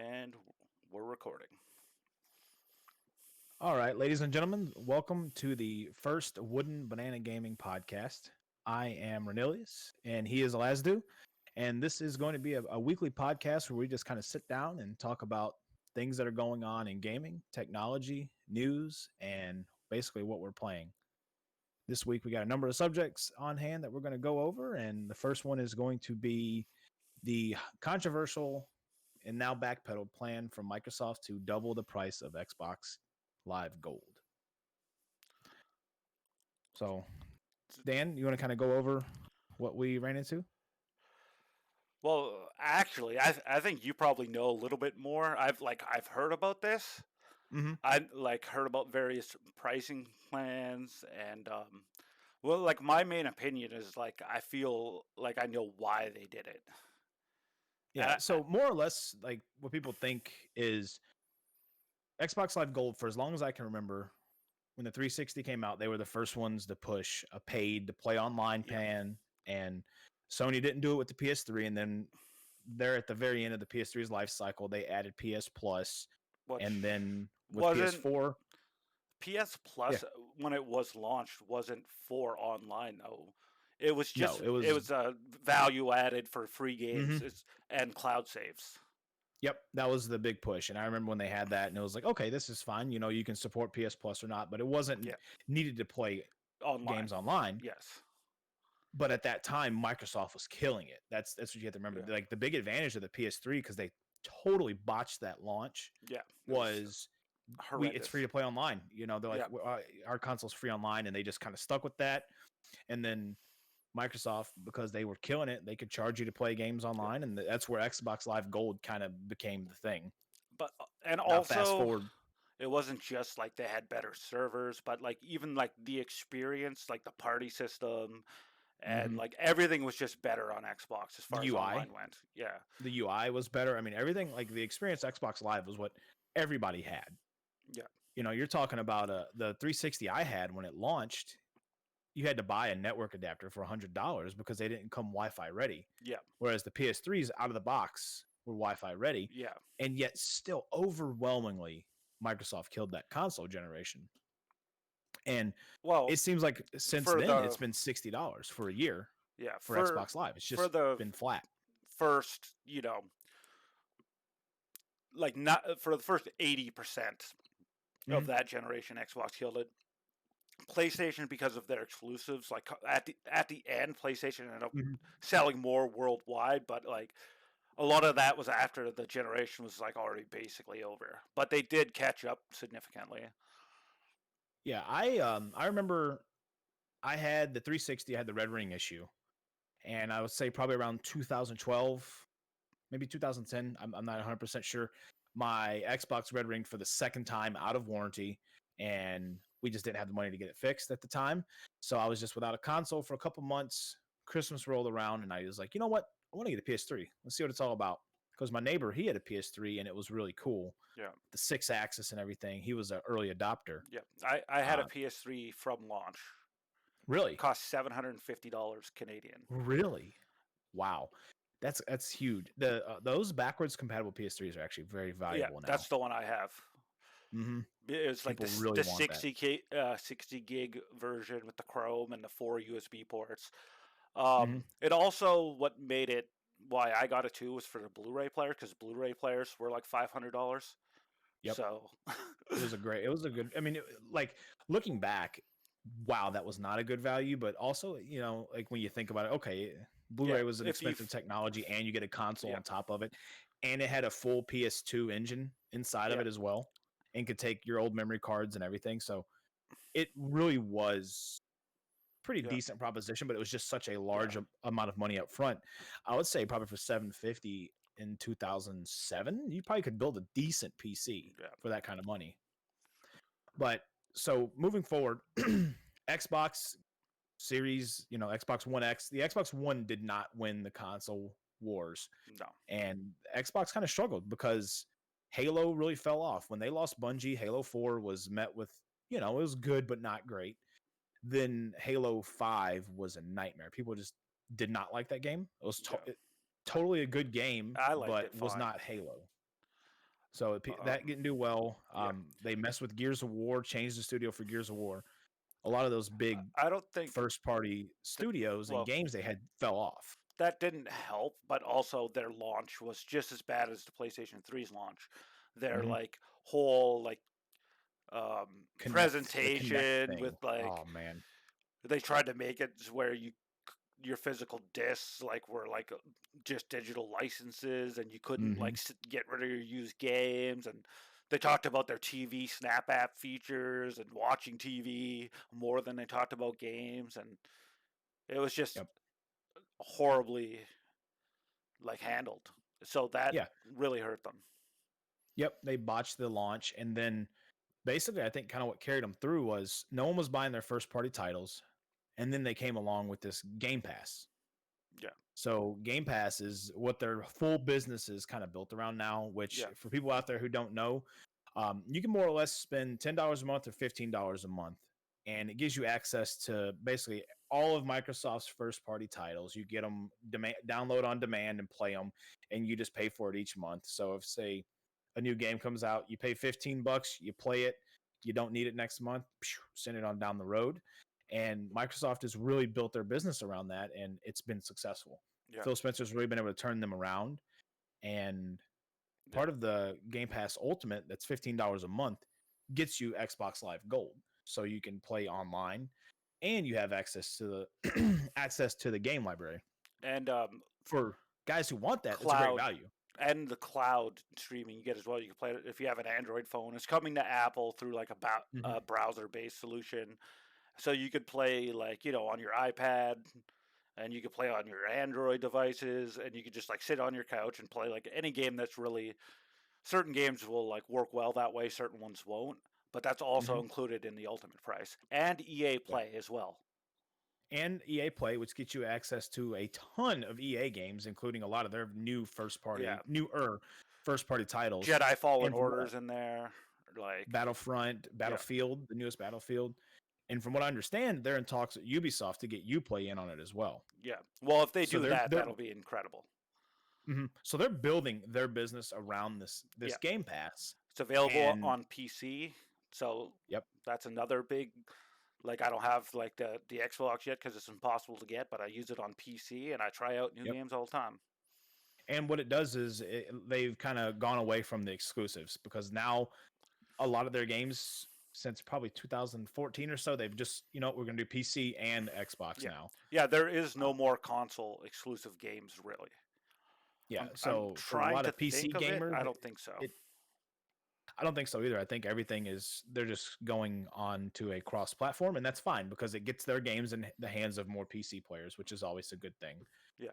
And we're recording. All right, ladies and gentlemen, welcome to the first Wooden Banana Gaming podcast. I am Renilius, and he is Lazdu. And this is going to be a weekly podcast where we just kind of sit down and talk about things that are going on in gaming, technology, news, and basically what we're playing. This week, we got a number of subjects on hand that we're going to go over. And the first one is going to be the controversial and now backpedaled plan from Microsoft to double the price of Xbox Live Gold. So, Dan, you want to kind of go over what we ran into? Well, actually, I think you probably know a little bit more. I've heard about this. Mm-hmm. I heard about various pricing plans and my main opinion is I feel like I know why they did it. Yeah. So more or less, like what people think is Xbox Live Gold. For as long as I can remember, when the 360 came out, they were the first ones to push a paid to play online plan, and Sony didn't do it with the PS3, and then they're at the very end of the PS3's life cycle. They added PS Plus, and then with PS4. PS Plus when it was launched wasn't for online though. It was just no, it was a value added for free games and cloud saves. Yep, that was the big push. And I remember when they had that, and it was like, okay, this is fine. You know, you can support PS Plus or not, but it wasn't needed to play games online. Yes. But at that time, Microsoft was killing it. That's what you have to remember. Like the big advantage of the PS3, because they totally botched that launch, was it's free to play online. You know, they're like, our console's free online, and they just kind of stuck with that. And then Microsoft, because they were killing it, they could charge you to play games online, and that's where Xbox Live Gold kind of became the thing. But also fast forward, it wasn't just like they had better servers, but like even like the experience, like the party system, and like everything was just better on Xbox as far as online went. Yeah, the UI was better. I mean, everything, like the experience Xbox Live was what everybody had. Yeah, you know, you're talking about the 360 I had when it launched. You had to buy a network adapter for $100 because they didn't come Wi-Fi ready. Yeah. Whereas the PS3s out of the box were Wi-Fi ready. Yeah. And yet still overwhelmingly Microsoft killed that console generation. And it seems like since then it's been $60 for a year. Yeah, for Xbox Live. It's just been flat. First, you know, like not for the first 80% of that generation, Xbox killed it. PlayStation, because of their exclusives, like at the end, PlayStation ended up selling more worldwide, but like a lot of that was after the generation was like already basically over. But they did catch up significantly. Yeah, I remember I had the 360, I had the Red Ring issue, and I would say probably around 2012, maybe 2010. I'm not 100% sure. My Xbox Red Ring for the second time out of warranty, and we just didn't have the money to get it fixed at the time. So I was just without a console for a couple months. Christmas rolled around, and I was like, you know what? I want to get a PS3. Let's see what it's all about. Because my neighbor, he had a PS3, and it was really cool. Yeah. The 6-axis and everything. He was an early adopter. Yeah. I had a PS3 from launch. Really? It cost $750 Canadian. Really? Wow. That's huge. Those backwards compatible PS3s are actually very valuable now. That's the one I have. Mm-hmm. It's like the 60 gig version with the Chrome and the 4 USB ports. It also, what made it why I got it too was for the Blu-ray player, because Blu-ray players were like $500. Yep. So it was a good. I mean, like looking back, wow, that was not a good value. But also, you know, like when you think about it, okay, Blu-ray was an expensive technology, and you get a console on top of it, and it had a full PS2 engine inside of it as well, and could take your old memory cards and everything. So it really was pretty decent proposition, but it was just such a large amount of money up front. I would say probably for $750 in 2007, you probably could build a decent PC for that kind of money. But so moving forward, Xbox Series, you know, Xbox One X, the Xbox One did not win the console wars. No. And Xbox kind of struggled because Halo really fell off. When they lost Bungie, Halo 4 was met with, you know, it was good, but not great. Then Halo 5 was a nightmare. People just did not like that game. It was totally a good game, but was not Halo. So that didn't do well. Yeah. They messed with Gears of War, changed the studio for Gears of War. A lot of those big I don't think first-party studios and games they had fell off. that didn't help, but also their launch was just as bad as the PlayStation 3's launch. Their like whole like presentation with like, oh man, they tried to make it where your physical discs like were like just digital licenses, and you couldn't like get rid of your used games. And they talked about their TV Snap app features and watching TV more than they talked about games, and it was just horribly like handled. So that really hurt them. Yep, they botched the launch, and then basically I think kind of what carried them through was no one was buying their first party titles, and then they came along with this Game Pass. Yeah. So Game Pass is what their full business is kind of built around now, which for people out there who don't know, you can more or less spend $10 a month or $15 a month, and it gives you access to basically all of Microsoft's first party titles. You get them download on demand and play them, and you just pay for it each month. So if, say, a new game comes out, you pay $15, you play it, you don't need it next month, send it on down the road. And Microsoft has really built their business around that, and it's been successful. Phil Spencer's really been able to turn them around, and part of the Game Pass Ultimate, that's $15 a month, gets you Xbox Live Gold, so you can play online, and you have access to the game library. And for guys who want that, it's a great value. And the cloud streaming you get as well. You can play it if you have an Android phone. It's coming to Apple through like a browser-based solution. So you could play like, on your iPad, and you could play on your Android devices, and you could just like sit on your couch and play like any game that's really, certain games will like work well that way, certain ones won't. But that's also included in the ultimate price. And EA Play as well. And EA Play, which gets you access to a ton of EA games, including a lot of their new first-party titles. Jedi Fallen Order's in there, like Battlefield, the newest Battlefield. And from what I understand, they're in talks at Ubisoft to get Uplay in on it as well. Yeah. Well, if they do that, that'll be incredible. So they're building their business around this Game Pass. It's available on PC. So that's another big. Like, I don't have like the Xbox yet because it's impossible to get, but I use it on PC and I try out new games all the time. And what it does is they've kind of gone away from the exclusives, because now a lot of their games since probably 2014 or so, they've just, we're going to do PC and Xbox now. Yeah, there is no more console exclusive games, really. Yeah, so for a lot of PC gamers, I don't think so. I don't think so either. I think they're just going on to a cross-platform, and that's fine because it gets their games in the hands of more PC players, which is always a good thing. Yeah.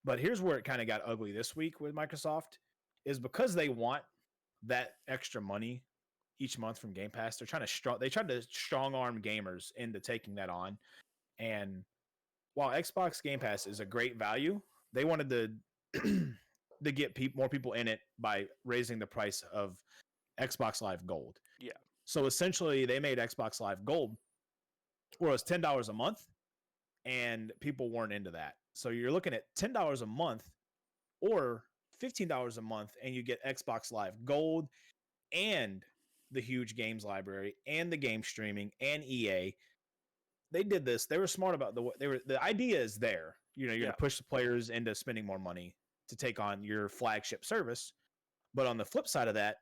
But here's where it kind of got ugly this week with Microsoft, is because they want that extra money each month from Game Pass. They tried to strong arm gamers into taking that on. And while Xbox Game Pass is a great value, they wanted to get more people in it by raising the price of Xbox Live Gold. Yeah. So essentially, they made Xbox Live Gold, where it was $10 a month, and people weren't into that. So you're looking at $10 a month or $15 a month, and you get Xbox Live Gold and the huge games library and the game streaming and EA. They did this. They were smart about the idea is there. You're going to push the players into spending more money to take on your flagship service. But on the flip side of that,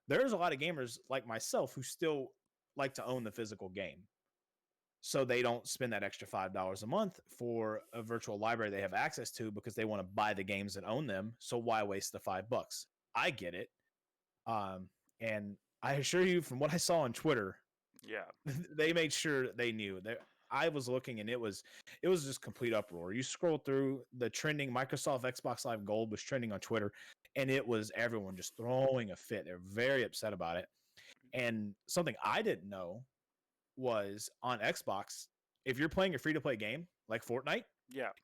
there's a lot of gamers like myself who still like to own the physical game. So they don't spend that extra $5 a month for a virtual library they have access to because they want to buy the games and own them. So why waste the $5? I get it. And I assure you, from what I saw on Twitter, they made sure they knew. I was looking, and it was just complete uproar. You scroll through the trending, Microsoft Xbox Live Gold was trending on Twitter, and it was everyone just throwing a fit. They're very upset about it. And something I didn't know was on Xbox, if you're playing a free-to-play game like Fortnite,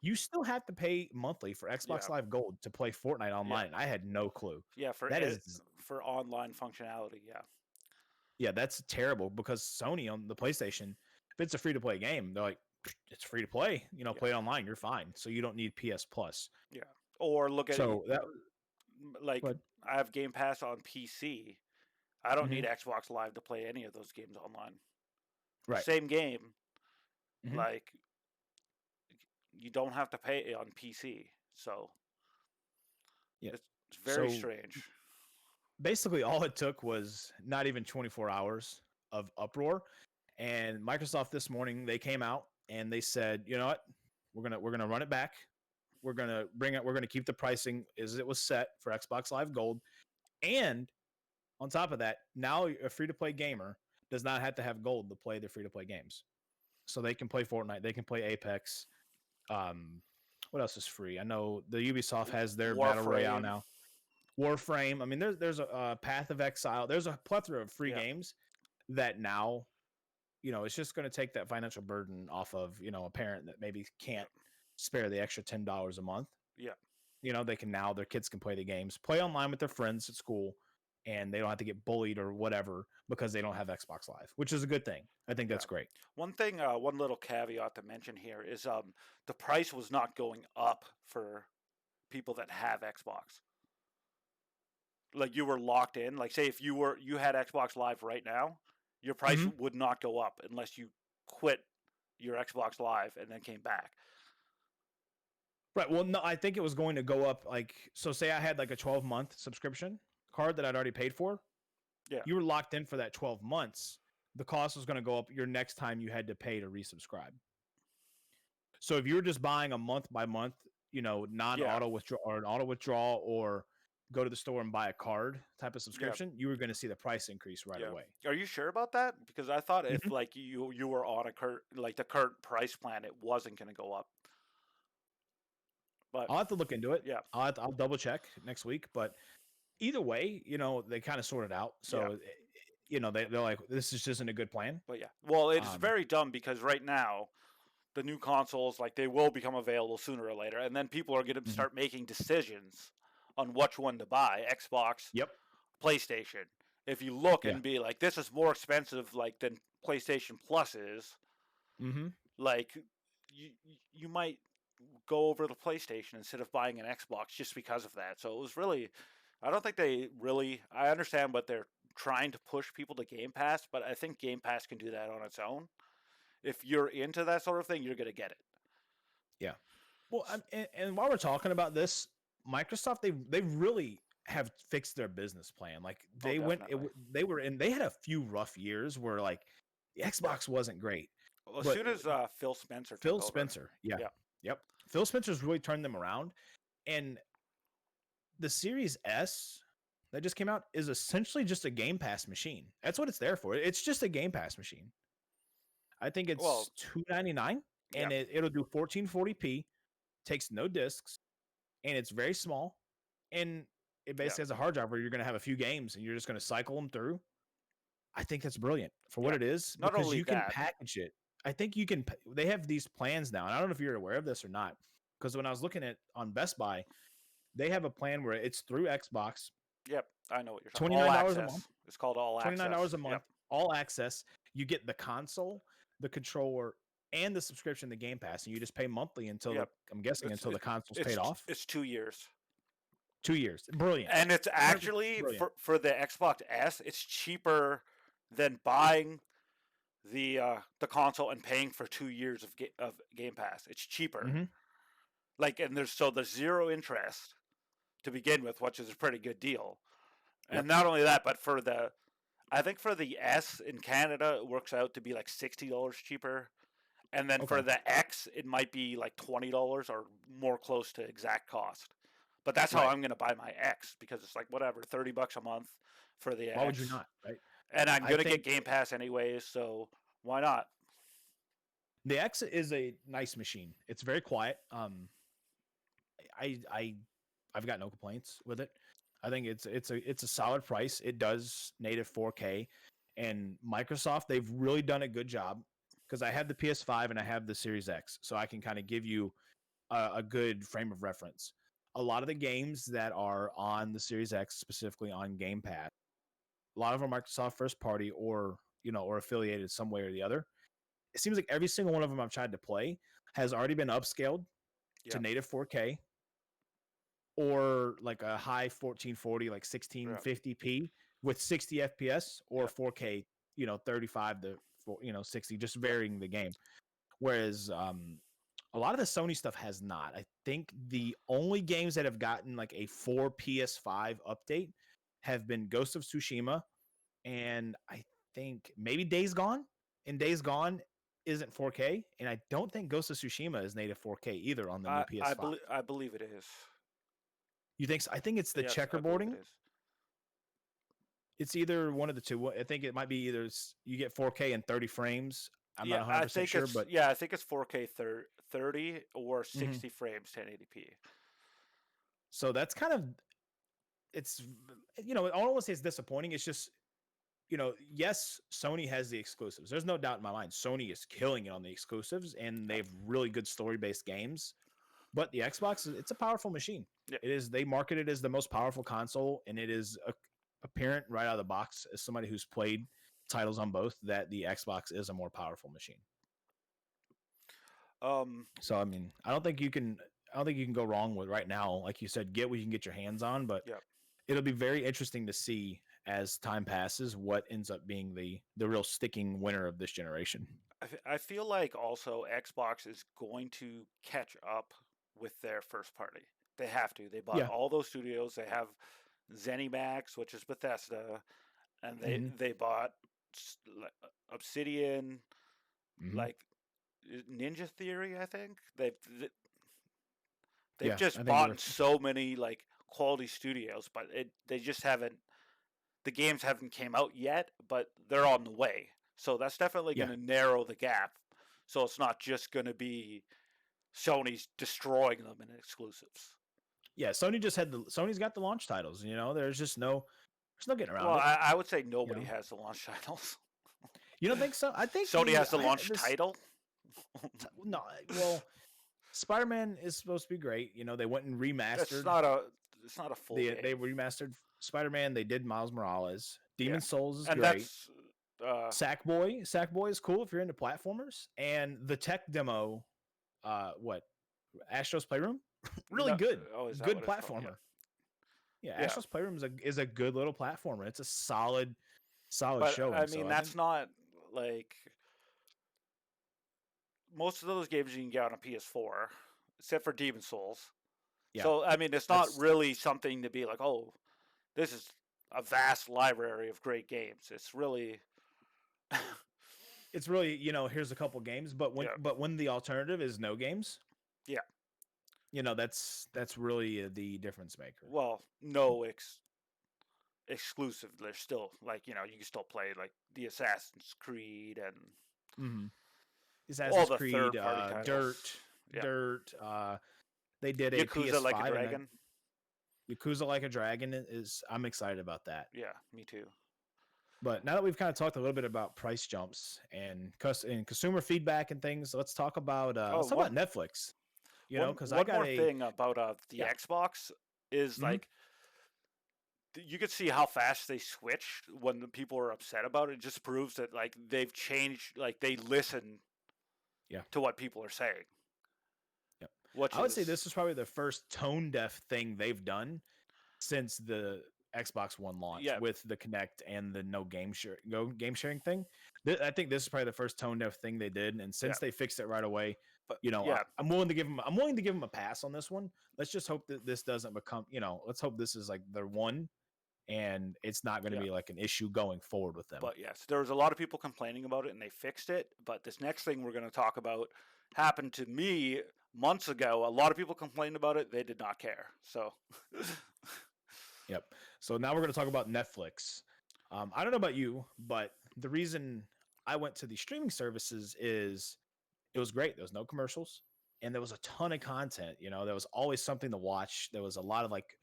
you still have to pay monthly for Xbox Live Gold to play Fortnite online. I had no clue. Yeah, for online functionality, Yeah, that's terrible, because Sony on the PlayStation, if it's a free-to-play game, they're like, it's free to play. Play it online, you're fine. So you don't need PS Plus. Yeah. Or look at I have Game Pass on PC. I don't Mhm. need Xbox Live to play any of those games online. Right. Same game, Mhm. like you don't have to pay on PC. So Yeah. it's very So strange. basically, all it took was not even 24 hours of uproar, and Microsoft this morning they came out and they said, you know what, we're gonna run it back. We're gonna bring it. We're gonna keep the pricing as it was set for Xbox Live Gold, and on top of that, now a free to play gamer does not have to have gold to play their free to play games. So they can play Fortnite, they can play Apex. What else is free? I know the Ubisoft has their battle royale Warframe. now. Warframe. I mean, there's a Path of Exile. There's a plethora of free Yeah. games that now, it's just going to take that financial burden off of a parent that maybe can't spare the extra $10 a month. Yeah. They can now, their kids can play the games, play online with their friends at school, and they don't have to get bullied or whatever because they don't have Xbox Live, which is a good thing. I think that's great. One thing, one little caveat to mention here is the price was not going up for people that have Xbox. Like you were locked in. Like say if you had Xbox Live right now, your price would not go up unless you quit your Xbox Live and then came back. Right. Well, no, I think it was going to go up. So say I had like a 12-month subscription card that I'd already paid for. Yeah. You were locked in for that 12 months. The cost was going to go up your next time you had to pay to resubscribe. So if you were just buying a month by month, non-auto withdrawal or an auto withdrawal or go to the store and buy a card type of subscription, you were going to see the price increase right away. Are you sure about that? Because I thought if like you were on the current price plan, it wasn't going to go up. But I'll have to look into it. Yeah. I'll double check next week. But either way, they kind of sorted out. So, they're like, this just isn't a good plan. But yeah, well, it's very dumb because right now, the new consoles, like they will become available sooner or later, and then people are going to start making decisions on which one to buy: Xbox, PlayStation. If you look and be like, this is more expensive, like than PlayStation Plus is, like you might go over to PlayStation instead of buying an Xbox just because of that. So it was really, I don't think they really. I understand what they're trying to push people to Game Pass, but I think Game Pass can do that on its own. If you're into that sort of thing, you're going to get it. Yeah. Well, and while we're talking about this, Microsoft, they really have fixed their business plan. Like they they had a few rough years where like the Xbox wasn't great. Well, as soon as Phil Spencer Phil Spencer, yep. Phil Spencer's really turned them around, and the Series S that just came out is essentially just a Game Pass machine. That's what it's there for. It's just a Game Pass machine. I think it's $299, and it'll do 1440p, takes no discs, and it's very small, and it basically has a hard drive where you're going to have a few games and you're just going to cycle them through. I think that's brilliant for what it is, because you can package it. I think you can. They have these plans now, and I don't know if you're aware of this or not, because when I was looking at on Best Buy, they have a plan where it's through Xbox. Yep, I know what you're talking about. $29 a month. It's called All Access. $29 a month, all access. You get the console, the controller, and the subscription to Game Pass, and you just pay monthly until I'm guessing until the console's paid off. It's 2 years. 2 years, brilliant. And it's actually for the Xbox S, it's cheaper than buying the console and paying for 2 years of Game Pass. It's cheaper. Like, and there's zero interest to begin with, which is a pretty good deal. And not only that, but I think for the S in Canada, it works out to be like $60 cheaper. And then for the X, it might be like $20 or more close to exact cost. But that's how I'm going to buy my X, because it's like whatever, $30 a month for the X. Why would you not, right? And I'm going to get Game Pass anyways, so why not? The X is a nice machine. It's very quiet. I've got no complaints with it. I think it's a solid price. It does native 4K, and Microsoft, they've really done a good job, because I have the PS5 and I have the Series X, so I can kind of give you a good frame of reference. A lot of the games that are on the Series X, specifically on Game Pass, a lot of them are Microsoft first party or affiliated some way or the other. It seems like every single one of them I've tried to play has already been upscaled to native 4K. or like a high 1440, like 1650p with 60 FPS, or 4K, 35 to 60, just varying the game. Whereas a lot of the Sony stuff has not. I think the only games that have gotten like a 4 PS5 update have been Ghost of Tsushima, and I think maybe Days Gone. And Days Gone isn't 4K, and I don't think Ghost of Tsushima is native 4K either on the new PS5. I believe it is. You think so? I think it's the checkerboarding. It's either one of the two. I think it might be either you get 4K and 30 frames. I'm not 100% sure, but I think it's 4K 30 or 60 frames 1080p. So that's kind of, it's, I don't want to say it's disappointing. It's just, yes, Sony has the exclusives. There's no doubt in my mind. Sony is killing it on the exclusives, and they have really good story-based games. But the Xbox, it's a powerful machine. Yeah. It is. They market it as the most powerful console, and it is apparent right out of the box, as somebody who's played titles on both, that the Xbox is a more powerful machine. So I mean, I don't think you can go wrong with right now. Like you said, get what you can get your hands on, but it'll be very interesting to see as time passes what ends up being the real sticking winner of this generation. I feel like also Xbox is going to catch up with their first party. They have to. They bought all those studios. They have ZeniMax, which is Bethesda, and they bought Obsidian, like Ninja Theory. I think they've just bought so many like quality studios, but they just haven't. The games haven't came out yet, but they're on the way. So that's definitely going to narrow the gap. So it's not just going to be Sony's destroying them in exclusives. Yeah, Sony's got the launch titles. There's no getting around it. Well, I would say nobody has the launch titles. You don't think so? I think Sony has the launch title. No, well, Spider-Man is supposed to be great. They went and remastered. It's not a full game. They remastered Spider-Man. They did Miles Morales. Demon's Souls is great. Sackboy is cool if you're into platformers. And the tech demo, Astro's Playroom, really good. Good platformer. Astro's Playroom is a good little platformer. It's a solid show. I mean, that's not like most of those games you can get on a PS4, except for Demon's Souls. Yeah. So I mean, it's not really something to be like, oh, this is a vast library of great games. It's really, here's a couple games, but when the alternative is no games, that's really the difference maker. Well, no exclusive. There's still you can still play like the Assassin's Creed and Assassin's Creed, Dirt. They did a Yakuza PS5 Like a Dragon. Yakuza Like a Dragon I'm excited about that. Yeah, me too. But now that we've kind of talked a little bit about price jumps and consumer feedback and things, let's talk about about Netflix. Because one more thing about the Xbox is like you could see how fast they switched when the people are upset about it. It just proves that like they've changed, like they listen to what people are saying. I would say this is probably the first tone deaf thing they've done since the Xbox One launch with the Kinect and the no game sharing thing. I think this is probably the first tone deaf thing they did, and since they fixed it right away, but I'm willing to give them a pass on this one. Let's just hope that this doesn't become, let's hope this is like their one, and it's not going to be like an issue going forward with them. But yes, there was a lot of people complaining about it, and they fixed it. But this next thing we're going to talk about happened to me months ago. A lot of people complained about it. They did not care. So, So now we're going to talk about Netflix. I don't know about you, but the reason I went to the streaming services is it was great. There was no commercials, and there was a ton of content. There was always something to watch. There was a lot of like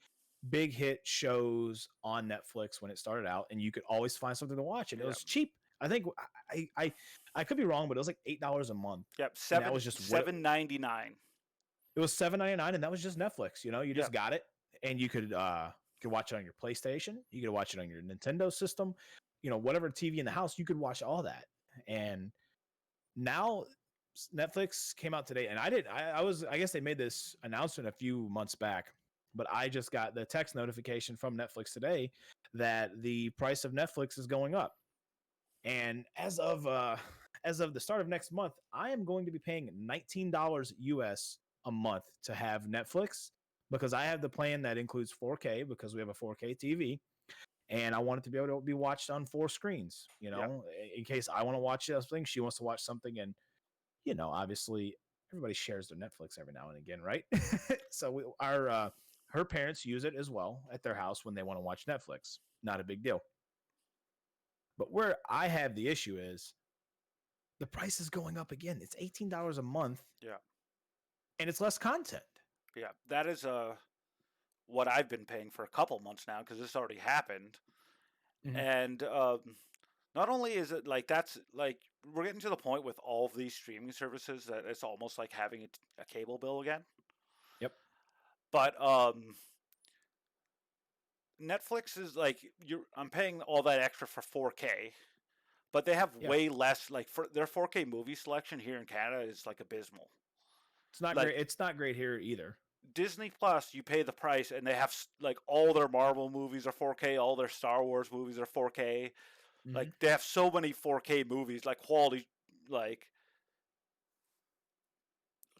big hit shows on Netflix when it started out, and you could always find something to watch, and it was cheap. I think I could be wrong, but it was like $8 a month. Yep, that was just $7.99. It was $7.99, and that was just Netflix. You just got it, and you could watch it on your PlayStation. You could watch it on your Nintendo system. Whatever TV in the house, you could watch all that. And now Netflix came out today, and I guess they made this announcement a few months back, but I just got the text notification from Netflix today that the price of Netflix is going up. And as of the start of next month, I am going to be paying $19 US a month to have Netflix, because I have the plan that includes 4K, because we have a 4K TV, and I want it to be able to be watched on 4 screens, in case I want to watch something, she wants to watch something, and obviously everybody shares their Netflix every now and again, right? So her parents use it as well at their house when they want to watch Netflix. Not a big deal. But where I have the issue is the price is going up again. It's $18 a month. Yeah. And it's less content. Yeah. That is what I've been paying for a couple months now, because this already happened. Mm-hmm. And not only is it like, that's like, we're getting to the point with all of these streaming services that it's almost like having a cable bill again. Yep. But Netflix is like, I'm paying all that extra for 4K, but they have way less, like, for their 4K movie selection here in Canada is like abysmal. It's not great. It's not great here either. Disney Plus, you pay the price, and they have like all their Marvel movies are 4K, all their Star Wars movies are 4K. Mm-hmm. Like, they have so many 4K movies, like quality, like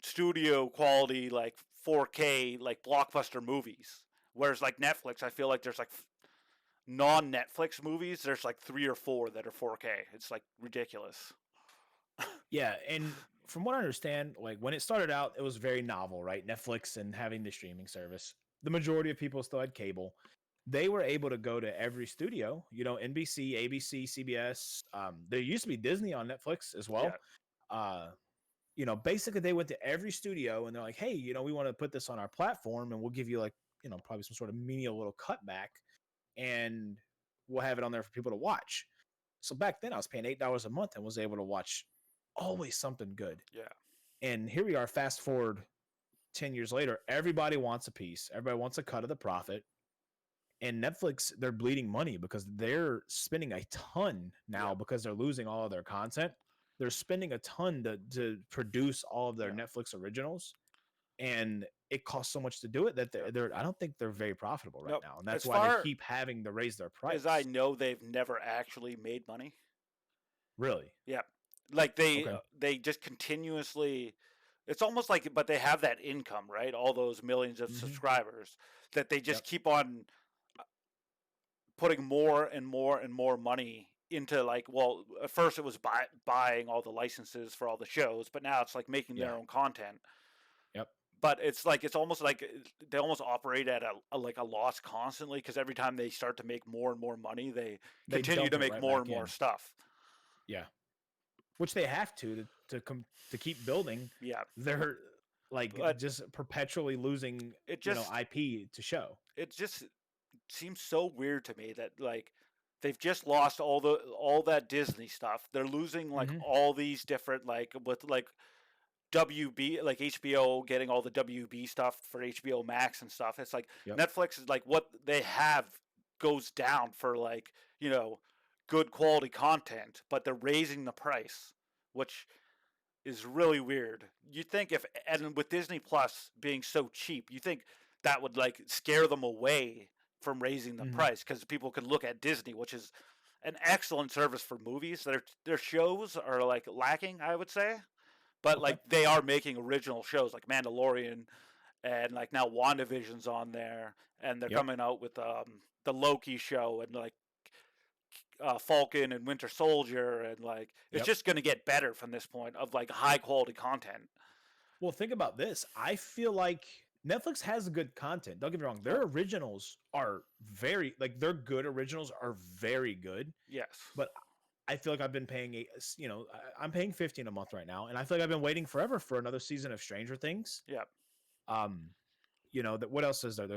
studio quality, like 4K, like blockbuster movies. Whereas like Netflix, I feel like there's like non-Netflix movies, there's like 3 or 4 that are 4K. It's like ridiculous. Yeah, and from what I understand, like when it started out, it was very novel, right? Netflix and having the streaming service. The majority of people still had cable. They were able to go to every studio, NBC, ABC, CBS. There used to be Disney on Netflix as well. Yeah. Basically they went to every studio and they're like, hey, we want to put this on our platform, and we'll give you like, probably some sort of menial little cutback, and we'll have it on there for people to watch. So back then I was paying $8 a month and was able to watch always something good. Yeah. And here we are, fast forward 10 years later, everybody wants a piece. Everybody wants a cut of the profit. And Netflix, they're bleeding money because they're spending a ton now because they're losing all of their content. They're spending a ton to produce all of their Netflix originals. And it costs so much to do it that they're I don't think they're very profitable right now. And that's why they keep having to raise their price. As I know, they've never actually made money. Really? Yeah. Like they just continuously, it's almost like, but they have that income, right? All those millions of subscribers that they just keep on putting more and more and more money into, like, well, at first it was buying all the licenses for all the shows, but now it's like making their own content. Yep. But it's like, it's almost like they almost operate at a loss constantly, because every time they start to make more and more money, they continue to make more and more stuff. Yeah. Which they have to keep building. Yeah. They're like just perpetually losing IP to show. It just seems so weird to me that like they've just lost all that Disney stuff. They're losing like all these different, like with like WB, like HBO getting all the WB stuff for HBO Max and stuff. It's like Netflix is like, what they have goes down for like, good quality content, but they're raising the price, which is really weird. You think and with Disney Plus being so cheap, you think that would like scare them away from raising the price, because people could look at Disney, which is an excellent service for movies. Their shows are like lacking, I would say, but like they are making original shows like Mandalorian, and like now WandaVision's on there, and they're coming out with the Loki show, and like Falcon and Winter Soldier, and like it's just going to get better from this point of like high quality content. Well, think about this. I feel like Netflix has good content. Don't get me wrong. Their originals are their good originals are very good. Yes. But I feel like I've been paying I'm paying $15 a month right now, and I feel like I've been waiting forever for another season of Stranger Things. Yeah. What else is there?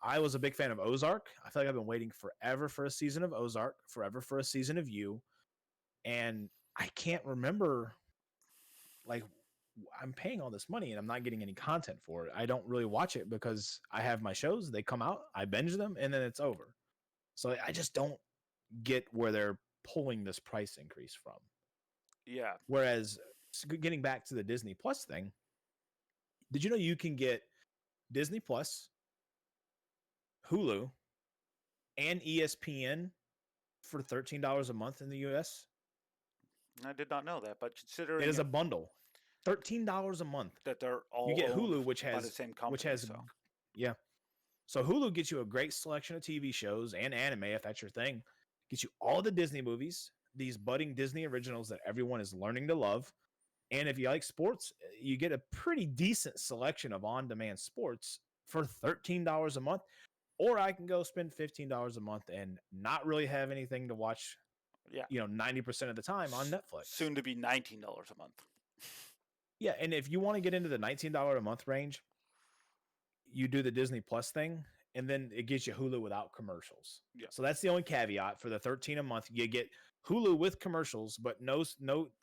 I was a big fan of Ozark. I feel like I've been waiting forever for a season of Ozark, forever for a season of You, and I can't remember, like, I'm paying all this money and I'm not getting any content for it. I don't really watch it because I have my shows, they come out, I binge them, and then it's over. So I just don't get where they're pulling this price increase from. Yeah. Whereas, getting back to the Disney Plus thing, did you know you can get Disney Plus Hulu, and ESPN for $13 a month in the US. I did not know that, but It considering is a bundle. $13 a month. that they're all You get owned Hulu, by the same company, which has so yeah. So Hulu gets you a great selection of TV shows and anime if that's your thing. Gets you all the Disney movies, these budding Disney originals that everyone is learning to love. And if you like sports, you get a pretty decent selection of on-demand sports for $13 a month. Or I can go spend $15 a month and not really have anything to watch, yeah, 90% of the time on Netflix. soon to be $19 a month. Yeah, and if you want to get into the $19 a month range, you do the Disney Plus thing, and then it gets you Hulu without commercials. Yeah. So that's the only caveat for the $13 a month. You get Hulu with commercials, but no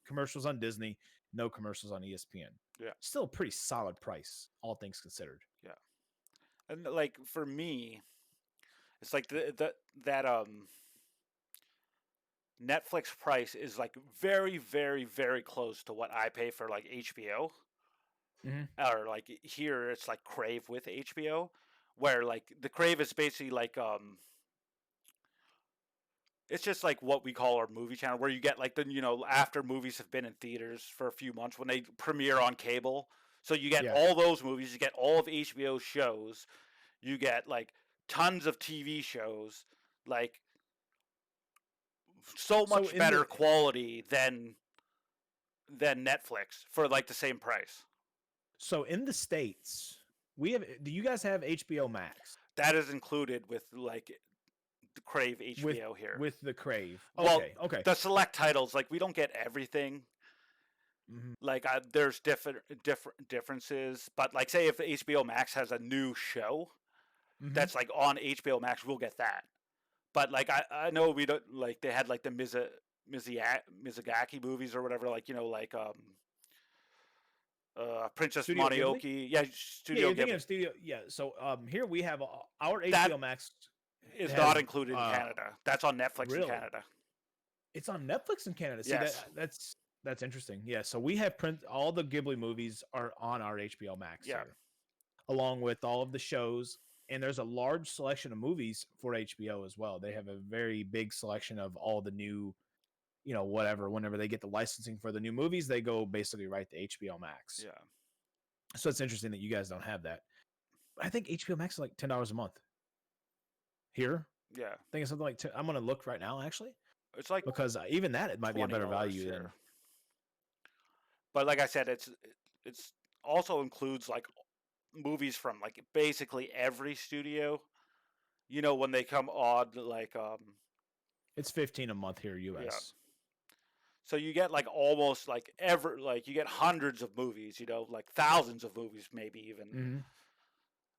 commercials on Disney, no commercials on ESPN. Yeah. Still a pretty solid price, all things considered. Yeah. And like for me, it's like that Netflix price is like very, very, very close to what I pay for like HBO. Or like here it's like Crave with HBO, where like the Crave is basically like it's just like what we call our movie channel, where you get like the after movies have been in theaters for a few months when they premiere on cable. So you get all those movies, you get all of HBO shows, you get like tons of TV shows, like so much better quality than Netflix for like the same price. So in the States, do you guys have HBO Max? That is included with like the Crave HBO here. With the Crave. Okay, well, okay. The select titles, like we don't get everything. Like there's differences, but like say if HBO Max has a new show that's like on HBO Max, we'll get that. But like I know we don't, like they had like the Miyazaki movies or whatever, like like Princess Studio Mononoke. Ghibli? Yeah, Studio Ghibli. Of Studio. Yeah, so here we have our HBO Max is not included in Canada. That's on Netflix in Canada. It's on Netflix in Canada. See, yes. That's interesting. Yeah, so we have all the Ghibli movies are on our HBO Max here, along with all of the shows, and there's a large selection of movies for HBO as well. They have a very big selection of all the new, whenever they get the licensing for the new movies, they go basically right to HBO Max. Yeah. So it's interesting that you guys don't have that. I think HBO Max is like $10 a month. Here? Yeah. I think it's something like I'm going to look right now, actually. It's like because even that, it might be a better value here. than. But like I said, it's also includes like movies from like basically every studio. When they come on, like it's $15 a month here, US. Yeah. So you get like almost like you get hundreds of movies, like thousands of movies, maybe even.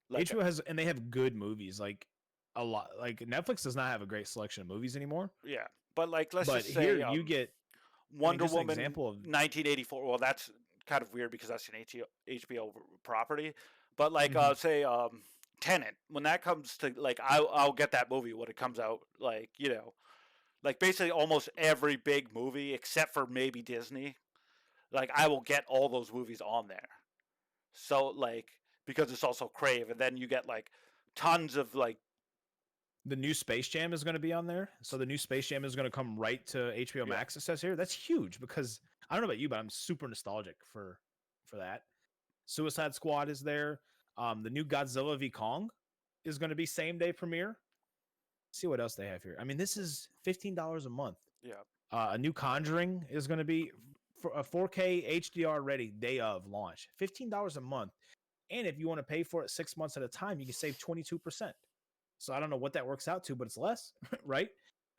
Like HBO has, and they have good movies, like a lot. Like Netflix does not have a great selection of movies anymore. Yeah, but like let's just say here you get Wonder Woman, example of 1984. Well, that's kind of weird because that's an HBO property. But like say Tenet, when that comes to like I'll get that movie when it comes out. Like like basically almost every big movie except for maybe Disney, like I will get all those movies on there. So like because it's also Crave, and then you get like tons of like the new Space Jam is going to be on there. So the new Space Jam is going to come right to HBO Max. It says here. That's huge because I don't know about you, but I'm super nostalgic for that. Suicide Squad is there. The new Godzilla v Kong is going to be same day premiere. See what else they have here. I mean, this is $15 a month. Yeah. A new Conjuring is going to be for a 4K HDR ready day of launch. $15 a month. And if you want to pay for it 6 months at a time, you can save 22%. So I don't know what that works out to, but it's less, right?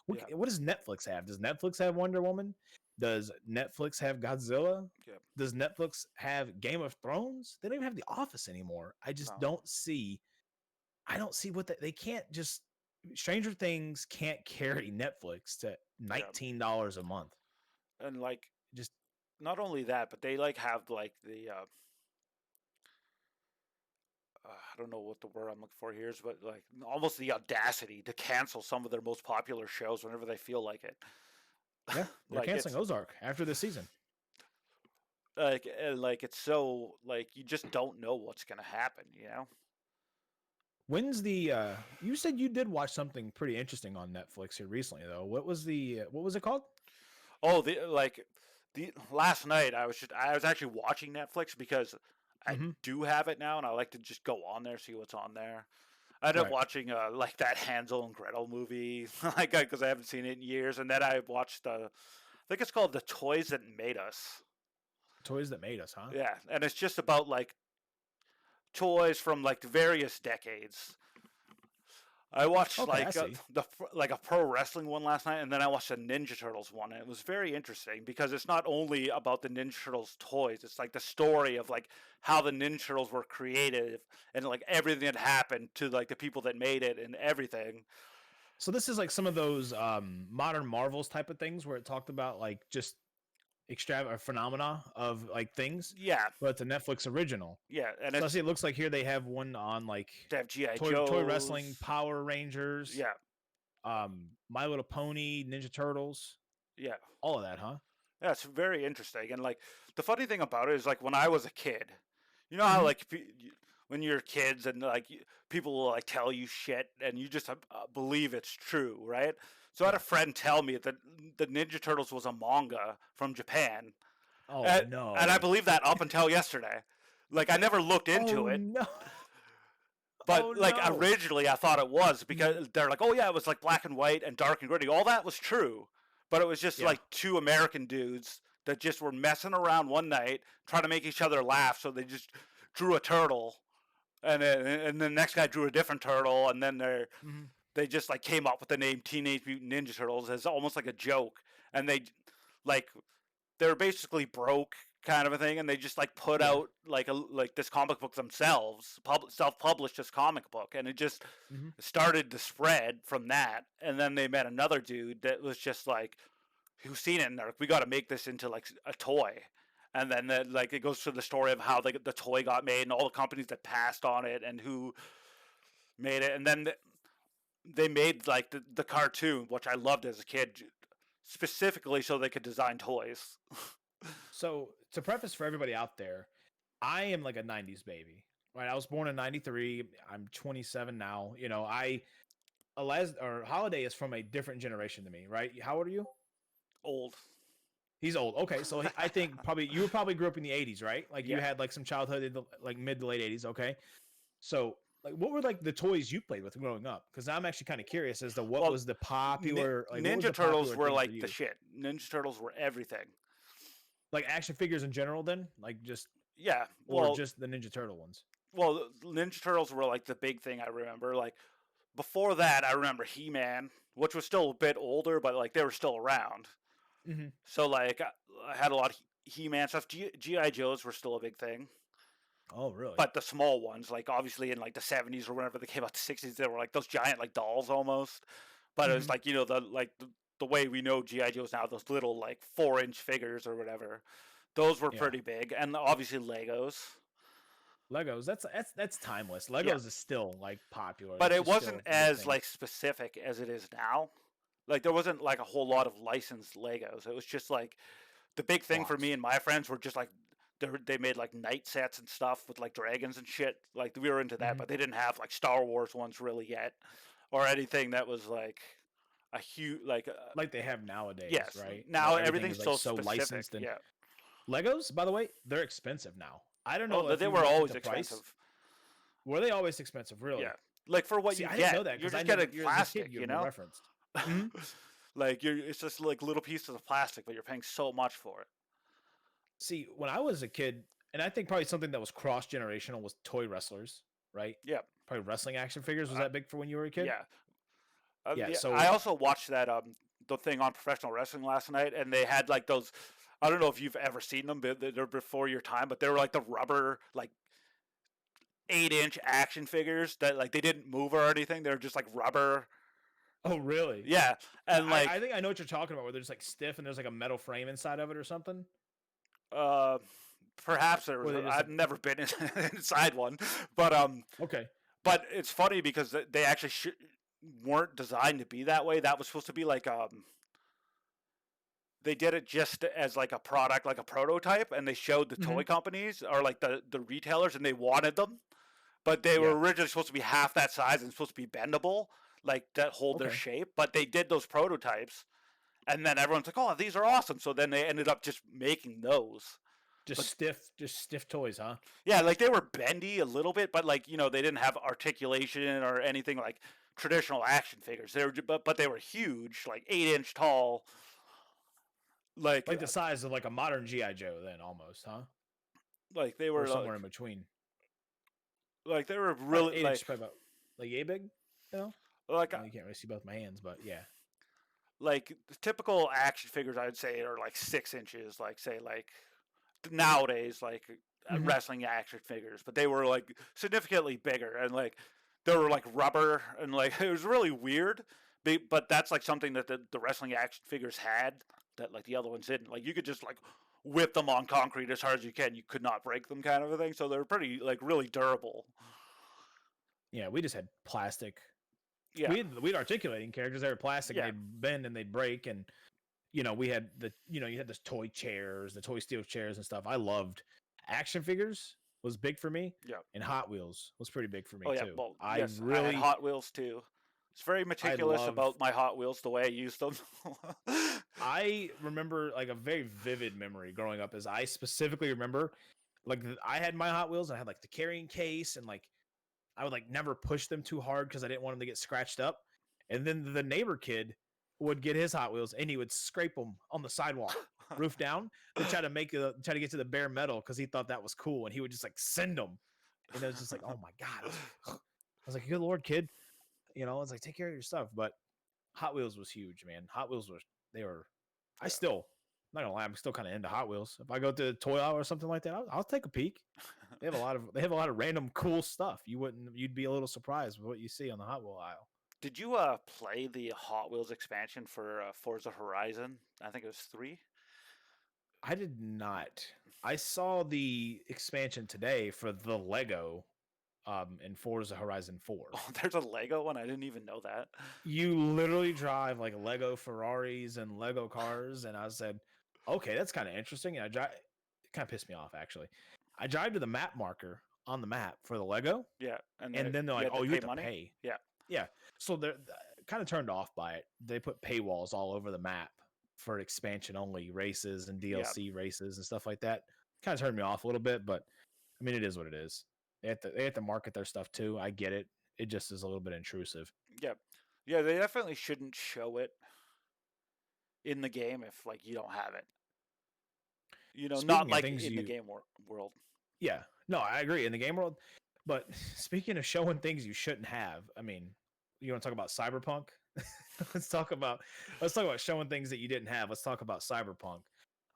What does Netflix have? Does Netflix have Wonder Woman? Does Netflix have Godzilla? Yep. Does Netflix have Game of Thrones? They don't even have The Office anymore. I just don't see. I don't see what they can't just. Stranger Things can't carry Netflix to $19 a month. And like just not only that, but they like have like the I don't know what the word I'm looking for here is, but like almost the audacity to cancel some of their most popular shows whenever they feel like it. Yeah, they're like canceling Ozark after this season. Like it's so like you just don't know what's going to happen, When's the you said you did watch something pretty interesting on Netflix here recently though. What was it called? Oh, the last night I was actually watching Netflix because I Mm-hmm. do have it now, and I like to just go on there, see what's on there. I ended up Right. watching like that Hansel and Gretel movie, like because I haven't seen it in years, and then I watched I think it's called The Toys That Made Us. Toys That Made Us, huh? Yeah, and it's just about like toys from like the various decades. I watched Okay, I see. like a pro wrestling one last night, and then I watched a Ninja Turtles one, and it was very interesting because it's not only about the Ninja Turtles toys; it's like the story of like how the Ninja Turtles were created and like everything that happened to like the people that made it and everything. So this is like some of those modern Marvels type of things where it talked about like just extravagant phenomena of like things, Yeah, but it's a Netflix original. yeah, and So I it's see it looks like here they have one on like to have GI toy Joes. wrestling, Power Rangers, Yeah, My Little Pony, Ninja Turtles, yeah, all of that, huh? yeah. It's very interesting, and like the funny thing about it is like when I was a kid, you know how Mm-hmm. like when you're kids and like people will like tell you shit and you just believe it's true, right? So I had Yeah. a friend tell me that the Ninja Turtles was a manga from Japan, Oh and I no. believed that up until yesterday. Like I never looked into Oh it, no. but Oh like no. originally I thought it was Mhm. because they're like, oh yeah, it was like black and white and dark and gritty. All that was true, but it was just Yeah. like two American dudes that just were messing around one night trying to make each other laugh, so they just drew a turtle, and then the next guy drew a different turtle, and then Mhm. they just like came up with the name Teenage Mutant Ninja Turtles as almost like a joke, and like they're basically broke kind of a thing, and they just like put Yeah. out like this comic book themselves, self-published this comic book, and it just Mhm. started to spread from that, and then they met another dude that was just like who's seen it, and they're like, we got to make this into like a toy. And then like it goes through the story of how the toy got made and all the companies that passed on it and who made it, and then they made like the cartoon, which I loved as a kid, specifically so they could design toys. So to preface for everybody out there, I am like a 90s baby. Right? I was born in 93. I'm 27 now. You know, Holiday is from a different generation to me, right? How old are you? Old. He's old. Okay, so I think probably you probably grew up in the 80s, right? Like you Yeah. had like some childhood in the like mid to late 80s, okay? So, like what were like the toys you played with growing up? Cuz I'm actually kind of curious as to what Well, was the popular like what was Ninja the Turtles popular were thing for like the you? shit. Ninja Turtles were everything. Like action figures in general then? Like just Yeah. or just the Ninja Turtle ones? Well, Ninja Turtles were like the big thing I remember. Like before that, I remember He-Man, which was still a bit older, but like they were still around. Mhm. So like I had a lot of He-Man stuff. GI Joes were still a big thing, Oh, really? but the small ones, like obviously in like the 70s or whenever they came out, the 60s, they were like those giant like dolls almost. But it was Mhm. like the way we know GI Joes now, those little like 4-inch figures or whatever. Those were Yeah. pretty big, and obviously Legos. Legos, that's timeless. Yeah, Legos is still like popular. but That's it just wasn't still a big as thing. like specific as it is now. Like there wasn't like a whole lot of licensed Legos. It was just like the big thing for me Blocks. and my friends were just like they made like night sets and stuff with like dragons and shit. Like we were into that, Mhm. but they didn't have like Star Wars ones really yet, or anything that was like a huge like Like they have nowadays, yes. right? Now Where everything everything's is like so so specific. licensed and Yeah. Legos, by the way, they're expensive now. I don't Oh, know if they you've were looked always into price. expensive. Were they always expensive, Yeah. really? Like for what See, you I didn't get, know that you're because I just never getting you're as a kid plastic, you you never know? referenced. Mhm. Like it's just like little pieces of plastic, but you're paying so much for it. See, when I was a kid, and I think probably something that was cross generational was toy wrestlers, right? Yeah. Probably wrestling action figures. Was Uh, that big for when you were a kid? yeah. Yeah. Yeah, So, I also watched that the thing on professional wrestling last night, and they had like those. I don't know if you've ever seen them. They're before your time, but they were like the rubber, like 8-inch action figures that like they didn't move or anything. They're just like rubber. oh really? Yeah, and I like think I know what you're talking about. Where they're just like stiff and there's like a metal frame inside of it or something. uh, perhaps there was. Or they just I've like never been inside one, but okay. but it's funny because they actually weren't designed to be that way. That was supposed to be like they did it just as like a product, like a prototype, and they showed the toy Mhm. companies or like the retailers, and they wanted them, but they were originally supposed to be half that size and supposed to be bendable, like that hold their shape. But they did those prototypes, and then everyone's like, "Oh, these are awesome!" So then they ended up just making those. Just stiff toys, huh? Yeah, like they were bendy a little bit, but like they didn't have articulation or anything like traditional action figures. They were, but they were huge, like 8-inch tall. Like the size of like a modern GI Joe, then almost, huh? Like they were somewhere in between. Like they were really 8 inch, about like yay big, you know. Like you can't really see both my hands, but yeah. Like the typical action figures, I'd say are like 6 inches. Like say like nowadays, like wrestling action figures, but they were like significantly bigger, and like they were like rubber, and like it was really weird. But that's like something that the wrestling action figures had that like the other ones didn't. Like you could just like whip them on concrete as hard as you can. You could not break them, kind of a thing. So they're pretty like really durable. Yeah, we just had plastic. Yeah, we'd articulating characters. They were plastic. Yeah. They'd bend and they'd break, and we had you had this toy chairs, the toy steel chairs and stuff. I loved action figures. Was big for me. Yeah, and Hot Wheels was pretty big for me too. Well, I had Hot Wheels too. It's very meticulous about my Hot Wheels, the way I use them. I remember like a very vivid memory growing up. As I specifically remember, like I had my Hot Wheels. And I had like the carrying case, and like I would like never push them too hard because I didn't want them to get scratched up. And then the neighbor kid would get his Hot Wheels and he would scrape them on the sidewalk, roof down, to try to get to the bare metal because he thought that was cool. And he would just like send them. And it was just like, oh my God. I was like, good Lord, kid. It's like, take care of your stuff. But Hot Wheels was huge, man. Hot Wheels were. I'm not gonna lie, I'm still kind of into Hot Wheels. If I go to the toy aisle or something like that, I'll take a peek. They have a lot of random cool stuff. You'd be a little surprised with what you see on the Hot Wheel aisle. Did you play the Hot Wheels expansion for Forza Horizon? I think it was 3. I did not. I saw the expansion today for the Lego in Forza Horizon 4. Oh, there's a Lego one? I didn't even know that. You literally drive like Lego Ferraris and Lego cars, and I said, okay, that's kind of interesting. And it kind of pissed me off, actually. I drive to the map marker on the map for the Lego. Yeah. And then they're like, oh, you have to pay. Yeah. Yeah. So they're kind of turned off by it. They put paywalls all over the map for expansion only races and DLC races and stuff like that. Kind of turned me off a little bit, but I mean, it is what it is. They have to market their stuff too. I get it. It just is a little bit intrusive. Yeah. Yeah, they definitely shouldn't show it in the game if like you don't have it. Not like in the game world. Yeah. No, I agree. In the game world. But speaking of showing things you shouldn't have, I mean, you want to talk about Cyberpunk? Let's talk about showing things that you didn't have. Let's talk about Cyberpunk.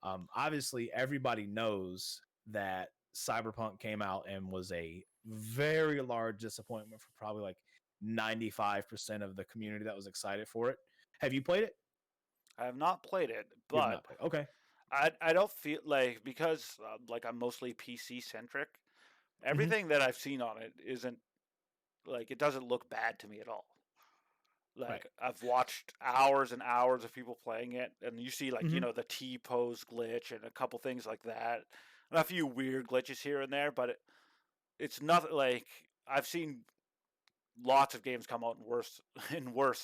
Obviously, everybody knows that Cyberpunk came out and was a very large disappointment for probably like 95% of the community that was excited for it. Have you played it? I have not played it, but okay. I don't feel like, because like I'm mostly PC centric, everything that I've seen on it isn't like, it doesn't look bad to me at all. Like I've watched hours and hours of people playing it, and you see like the T-pose glitch and a couple things like that, and a few weird glitches here and there, but it's nothing like I've seen lots of games come out worse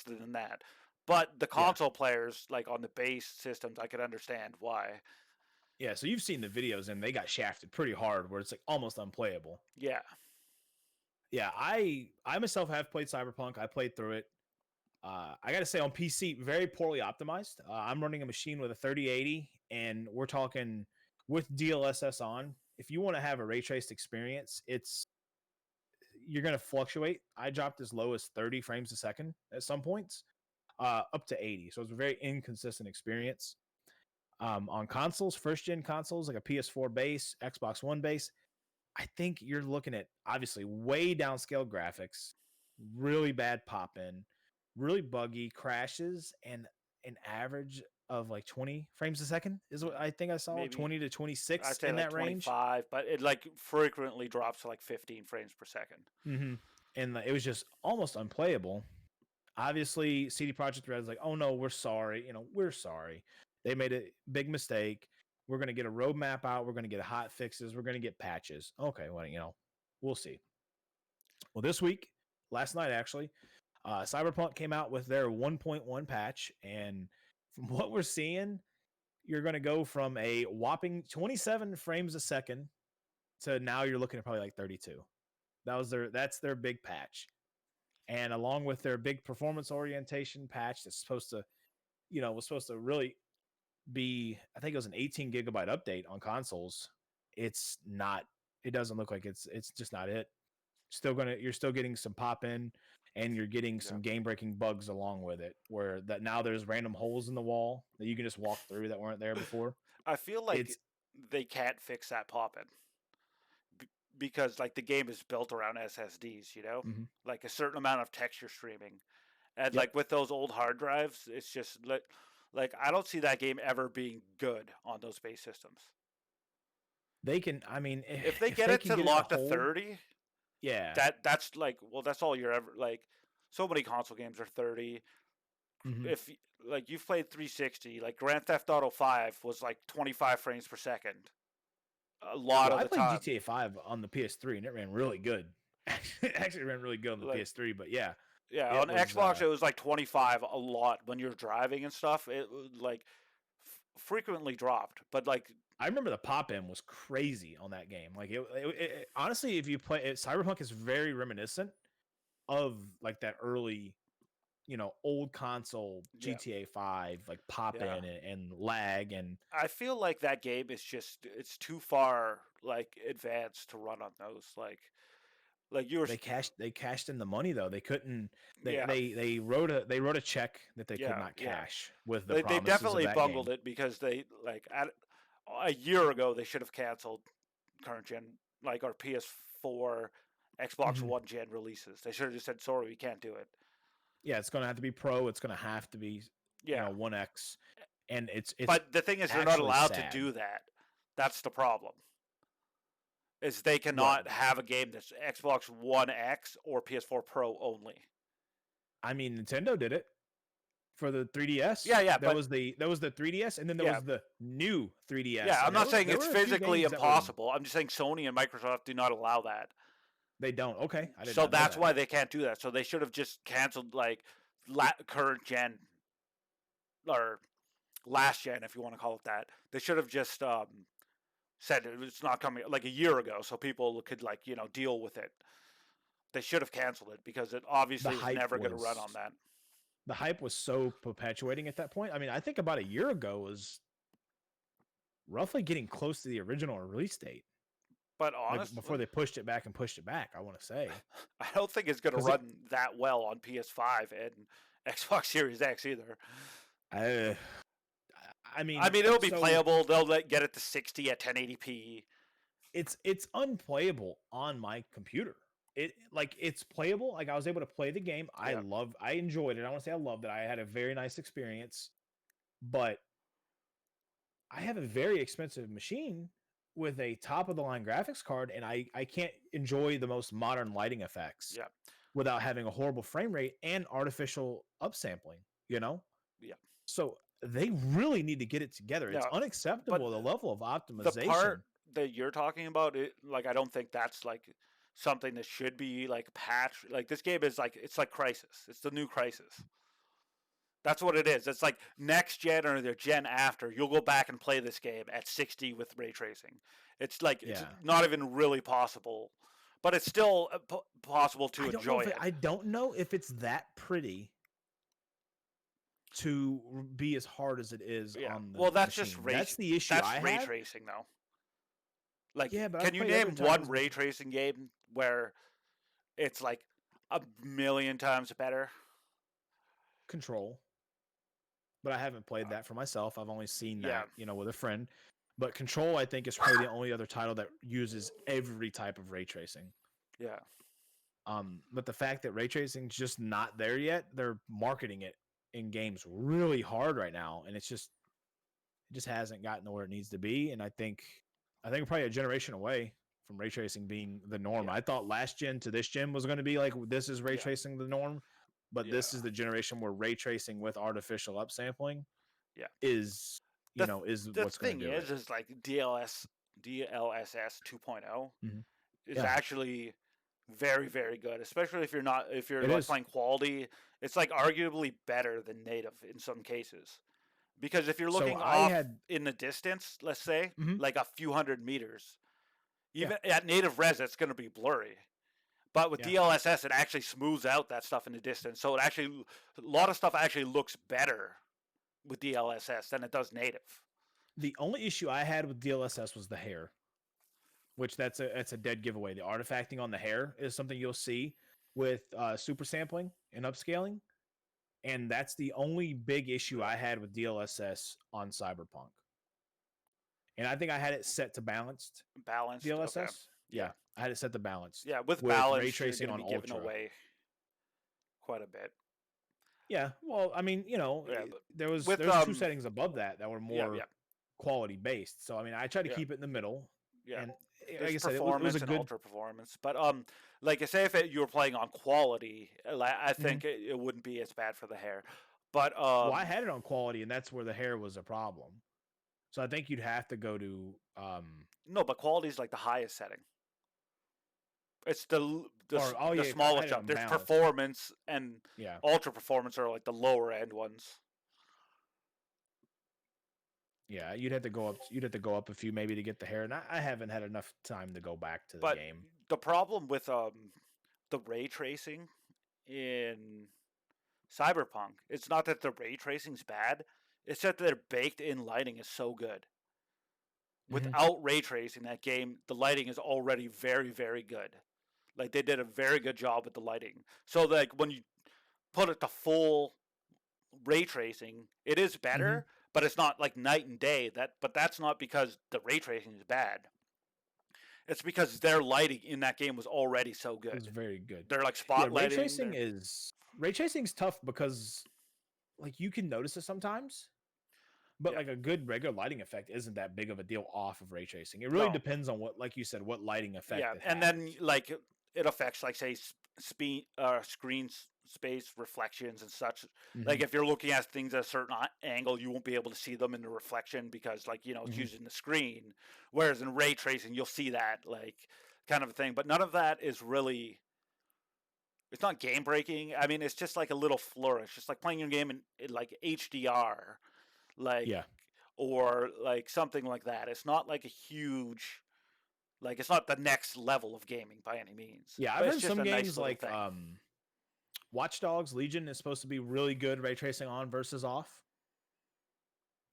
than that. But the console players, like on the base systems, I could understand why. Yeah, so you've seen the videos, and they got shafted pretty hard, where it's like almost unplayable. Yeah. Yeah, I myself have played Cyberpunk. I played through it. I got to say, on PC, very poorly optimized. I'm running a machine with a 3080, and we're talking with DLSS on. If you want to have a ray traced experience, you're going to fluctuate. I dropped as low as 30 frames a second at some points, up to 80. So it's a very inconsistent experience. On consoles, first-gen consoles, like a PS4 base, Xbox One base, I think you're looking at, obviously, way downscaled graphics, really bad pop-in, really buggy crashes, and an average of like 20 frames a second is what I think I saw. Maybe 20 to 26 I'd say in like that 25, range. But it like frequently drops to like 15 frames per second. Mm-hmm. And it was just almost unplayable. Obviously, CD Projekt Red is like, oh no, we're sorry. We're sorry. They made a big mistake. We're going to get a roadmap out. We're going to get hot fixes. We're going to get patches. Okay, well, we'll see. Well, this week, last night actually, Cyberpunk came out with their 1.1 patch, and from what we're seeing, you're going to go from a whopping 27 frames a second to now you're looking at probably like 32. That's their big patch. And along with their big performance orientation patch that's supposed to, was supposed to really be, I think it was an 18 gigabyte update on consoles. It's not, it doesn't look like it's just not it. You're still getting some pop in, and you're getting some game breaking bugs along with it, where that now there's random holes in the wall that you can just walk through that weren't there before. I feel like they can't fix that pop in because like the game is built around SSDs, like a certain amount of texture streaming, and like with those old hard drives, it's just like I don't see that game ever being good on those base systems. They can, I mean, if they get it to lock to 30, that's like, well, that's all you're ever like. So many console games are 30. If like you've played 360, like Grand Theft Auto 5 was like 25 frames per second. A lot of the time. I played GTA 5 on the PS3 and it ran really good. It actually ran really good on the PS3, but yeah. Yeah, on Xbox it was like 25 a lot when you're driving and stuff. It like frequently dropped, but like I remember the pop-in was crazy on that game. Like it honestly, if you play it, Cyberpunk is very reminiscent of like that early, old console GTA 5, like pop-in and lag. And I feel like that game is just, it's too far like advanced to run on those. Like you were, they cashed in the money though. They couldn't. They wrote a check that they could not cash with the promises. They definitely of that bungled game. it because they like a year ago they should have canceled current gen, like our PS4, Xbox One gen releases. They should have just said, sorry, we can't do it. Yeah, it's going to have to be Pro. It's going to have to be 1X, and it's. But the thing is, they're not allowed to do that. That's the problem. Is they cannot have a game that's Xbox One X or PS4 Pro only. I mean, Nintendo did it for the 3DS. Yeah. There was the 3DS, and then there was the new 3DS. Yeah, I'm not saying it's physically impossible. I'm just saying Sony and Microsoft do not allow that. They don't. Okay. So that's why they can't do that. So they should have just canceled like current gen or last gen, if you want to call it that. They should have just said it's not coming like a year ago, so people could like deal with it. They should have canceled it because it obviously was never going to run on that. The hype was so perpetuating at that point. I mean, I think about a year ago was roughly getting close to the original release date. But honestly, before they pushed it back, I want to say. I don't think it's going to run that well on PS5 and Xbox Series X either. I mean, it'll be playable. They'll get it to 60 at 1080p. It's unplayable on my computer. It's playable. Like I was able to play the game. I enjoyed it. I want to say I loved it. I had a very nice experience, but I have a very expensive machine with a top of the line graphics card, and I can't enjoy the most modern lighting effects without having a horrible frame rate and artificial upsampling, Yeah. So they really need to get it together. It's unacceptable, the level of optimization. The part that you're talking about, I don't think that's like something that should be like patched. Like this game is like, it's like Crysis. It's the new Crysis. That's what it is. It's like next gen or the gen after, you'll go back and play this game at 60 with ray tracing. It's like it's not even really possible, but it's still possible to enjoy it. I don't know if it's that pretty to be as hard as it is on the that's machine. Just ray. That's the issue. That's ray tracing, though. Like, can you name one ray tracing game where it's like a million times better? Control. But I haven't played that for myself. I've only seen that, with a friend. But Control, I think, is probably the only other title that uses every type of ray tracing. Yeah. But the fact that ray tracing is just not there yet, they're marketing it in games really hard right now, and it just hasn't gotten to where it needs to be. And I think we're probably a generation away from ray tracing being the norm. I thought last gen to this gen was going to be like, this is ray tracing the norm. But this is the generation where ray tracing with artificial upsampling is what's going to do it. The thing is like DLSS 2.0 is actually very, very good. Especially if you're It like is. playing quality, it's like arguably better than native in some cases. Because if you're So looking I off had. in the distance, let's say Mhm. like a few hundred meters, Yeah. even at native res, it's going to be blurry. But with Yeah. DLSS, it actually smooths out that stuff in the distance. So a lot of stuff actually looks better with DLSS than it does native. The only issue I had with DLSS was the hair, which that's a dead giveaway. The artifacting on the hair is something you'll see with super sampling and upscaling, and that's the only big issue I had with DLSS on Cyberpunk. And I think I had it set to balanced Balanced, okay, DLSS. Yeah, I had it set to balanced yeah. With with ray balance, you're tracing going to on be giving ultra. away quite a bit. Yeah, well, I mean, Yeah, but there's with two settings above that were yeah, more yeah, quality based. So I mean, I try to yeah, keep it in the middle, yeah. and There's like I said, it was a performance and good. ultra performance, but like I say, if you were playing on quality, I Mhm. think it wouldn't be as bad for the hair. But Well, I had it on quality, and that's where the hair was a problem. So I think you'd have to go to no, but quality is like the highest setting. It's the yeah, I had smallest it jump. on There's balance. performance and Yeah, ultra performance are like the lower end ones. yeah, you'd have to go up a few maybe to get the hair, and I haven't had enough time to go back to the But game. the problem with the ray tracing in Cyberpunk, it's not that the ray tracing's bad. It's that their baked in lighting is so good. Mm-hmm. Without ray tracing, that game, the lighting is already very, very good. Like they did a very good job with the lighting. So like when you put it to full ray tracing, it is Mm-hmm. better, but it's not like night and day. But that's not because the ray tracing is bad. It's because their lighting in that game was already so It was good. very good. They're like Yeah, spotlighting. ray tracing's tough because like you can notice it sometimes, but Yeah, like a good regular lighting effect isn't that big of a deal off of ray tracing. It really no, depends on what, like you said, what lighting yeah, effect it and has. then like it affects like say speed, screen space reflections and such. Mm-hmm. Like if you're looking at things at a certain angle, you won't be able to see them in the reflection because like it's Mm-hmm. using the screen. Whereas in ray tracing, you'll see that like kind of a thing. But none of that is really. It's not game breaking. I mean, it's just like a little flourish. It's like playing your game in like HDR, like Yeah. or like something like that. It's not like a huge. Like it's not the next level of gaming by any means, Yeah, I've but it's heard just some a nice games little like thing. Watch Dogs Legion is supposed to be really good ray tracing on versus off.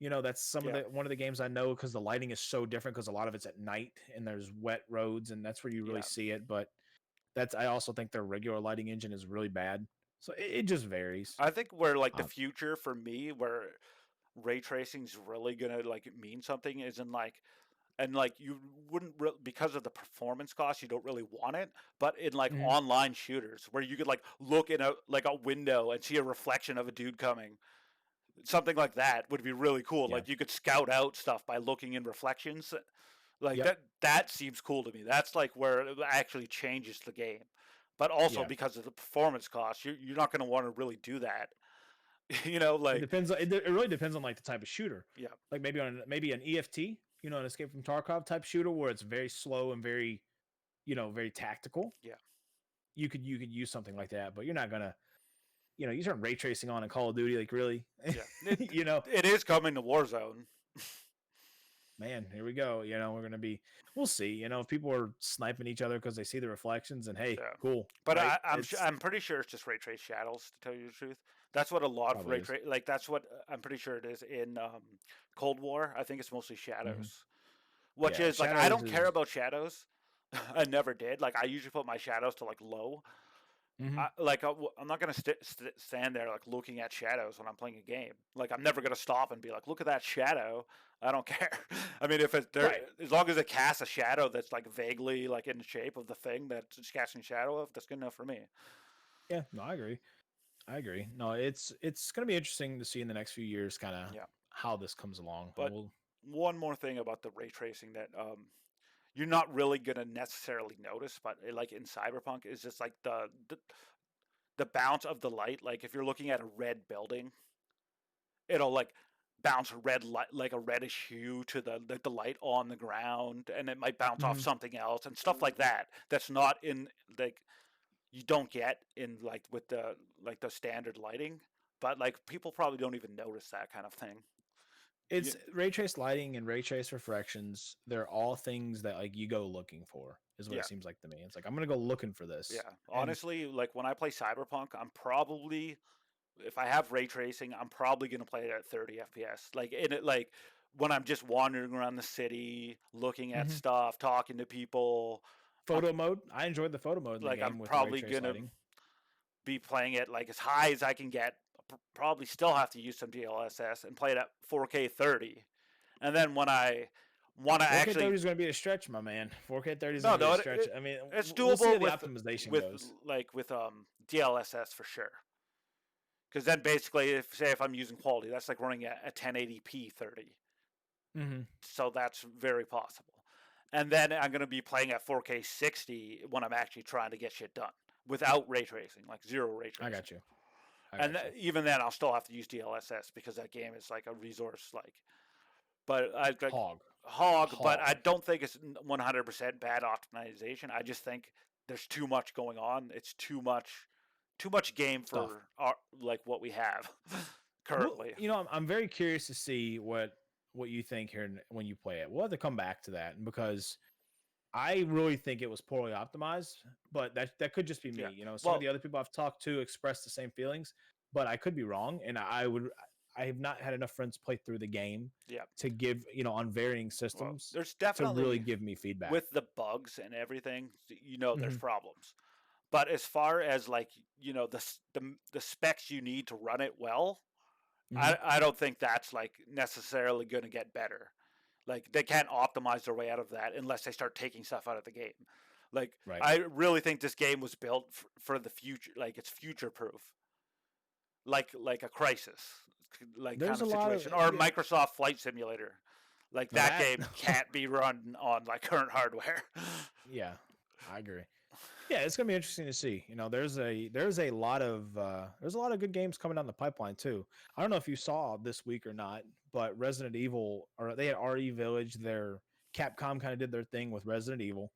That's Yeah, one of the games I know because the lighting is so different because a lot of it's at night and there's wet roads and that's where you really yeah. see it. But I also think their regular lighting engine is really bad. So it just varies. I think where like the Um, future for me, where ray tracing's really gonna like mean something, is in like and like you wouldn't because of the performance cost, you don't really want it. But in like mhm. online shooters, where you could like look in a window and see a reflection of a dude coming, something like that would be really cool. Yeah. Like you could scout out stuff by looking in reflections. Like Yep. that seems cool to me. That's like where it actually changes the game. But also Yeah. because of the performance cost, you're not going to want to really do that. It Like depends. It really depends on like the type of shooter. yeah, Like maybe an EFT, an Escape from Tarkov type shooter where it's very slow and very, very tactical. yeah, You could use something like that, but you're not gonna, you turn ray tracing on in Call of Duty, like really, yeah. It you know, it is coming to Warzone. man, here we go. We're gonna be, we'll see. If people are sniping each other because they see the reflections, and hey, Yeah, cool, but right? I'm pretty sure it's just ray trace shadows. To tell you the truth, that's what a lot of Probably ray is. trace like that's what I'm pretty sure it is in Cold War. I think it's mostly Hmm. shadows, which Yeah, is like I shadows don't care is. about shadows. I never did. Like I usually put my shadows to like low. Hmm. I'm not gonna stand there like looking at shadows when I'm playing a game. Like I'm never gonna stop and be like, look at that shadow. I don't care. I mean, if it's there, Right. as long as it casts a shadow that's like vaguely like in the shape of the thing that it's casting shadow of, that's good enough for me. Yeah. No, I agree. I agree. No, it's gonna be interesting to see in the next few years, kind of Yeah. how this comes along. But We'll. one more thing about the ray tracing that you're not really gonna necessarily notice, but like in Cyberpunk, is just like the bounce of the light. Like if you're looking at a red building, it'll like bounce a red light, like a reddish hue to the light on the ground, and it might bounce off something else and stuff like that. That's not in like you don't get in like with the standard lighting, but like people probably don't even notice that kind of thing. It's ray trace lighting and ray trace refractions. They're all things that like you go looking for, is what it seems like to me. It's like I'm gonna go looking for this. Yeah, honestly, like when I play Cyberpunk, I'm probably, if I have ray tracing, I'm probably gonna play it at 30 FPS. Like in it, like when I'm just wandering around the city, looking at stuff, talking to people. Photo mode. I enjoyed the photo mode in the game. I'm with probably ray trace gonna lighting. be playing it like as high as I can get. Probably still have to use some DLSS and play it at 4K 30. And then when I want to 4K actually, 30 is going to be a stretch, my man. 4K 30 is no, going to no, be a stretch. I mean, it's we'll see how doable the with optimization with goes. like with DLSS for sure. Because then basically, if I'm using quality, that's like running at 1080p 30. So that's very possible. And then I'm going to be playing at 4K 60 when I'm actually trying to get shit done without ray tracing, like zero ray tracing. I got you. Even then, I'll still have to use DLSS because that game is like a resource, like. But I like hog. But I don't think it's 100% bad optimization. I just think there's too much going on. It's too much game for like what we have currently. Well, I'm very curious to see what you think here when you play it. We'll have to come back to that because I really think it was poorly optimized, but that could just be me. Some of the other people I've talked to express the same feelings, but I could be wrong, and I have not had enough friends play through the game to give on varying systems. There's definitely to really give me feedback with the bugs and everything. There's problems, but as far as like the specs you need to run it well, I don't think that's like necessarily going to get better. Like they can't optimize their way out of that unless they start taking stuff out of the game. Like I really think this game was built for the future. Like it's future proof. Like a Crisis, like there's kind of situation, or Microsoft Flight Simulator. Like that game can't be run on like current hardware. Yeah, I agree. Yeah, it's gonna be interesting to see. There's a lot of good games coming down the pipeline too. I don't know if you saw this week or not, but Resident Evil, or they had RE Village. Capcom kind of did their thing with Resident Evil,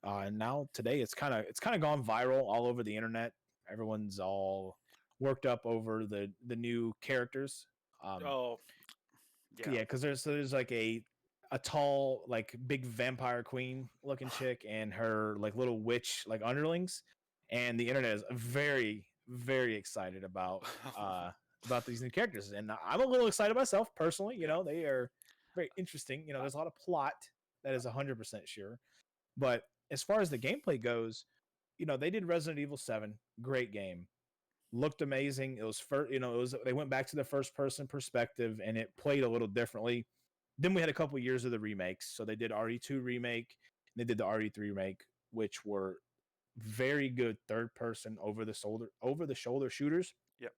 and now today it's kind of gone viral all over the internet. Everyone's all worked up over the new characters. Because there's like a tall, like big vampire queen looking chick and her like little witch like underlings, and the internet is very, very excited about these new characters, and I'm a little excited myself personally. They are very interesting. There's a lot of plot that is 100% sure, but as far as the gameplay goes, they did Resident Evil 7, great game. Looked amazing. It was they went back to the first person perspective and it played a little differently. Then we had a couple of years of the remakes. So they did RE2 remake and they did the RE3 remake, which were very good third person over the shoulder shooters. Yep.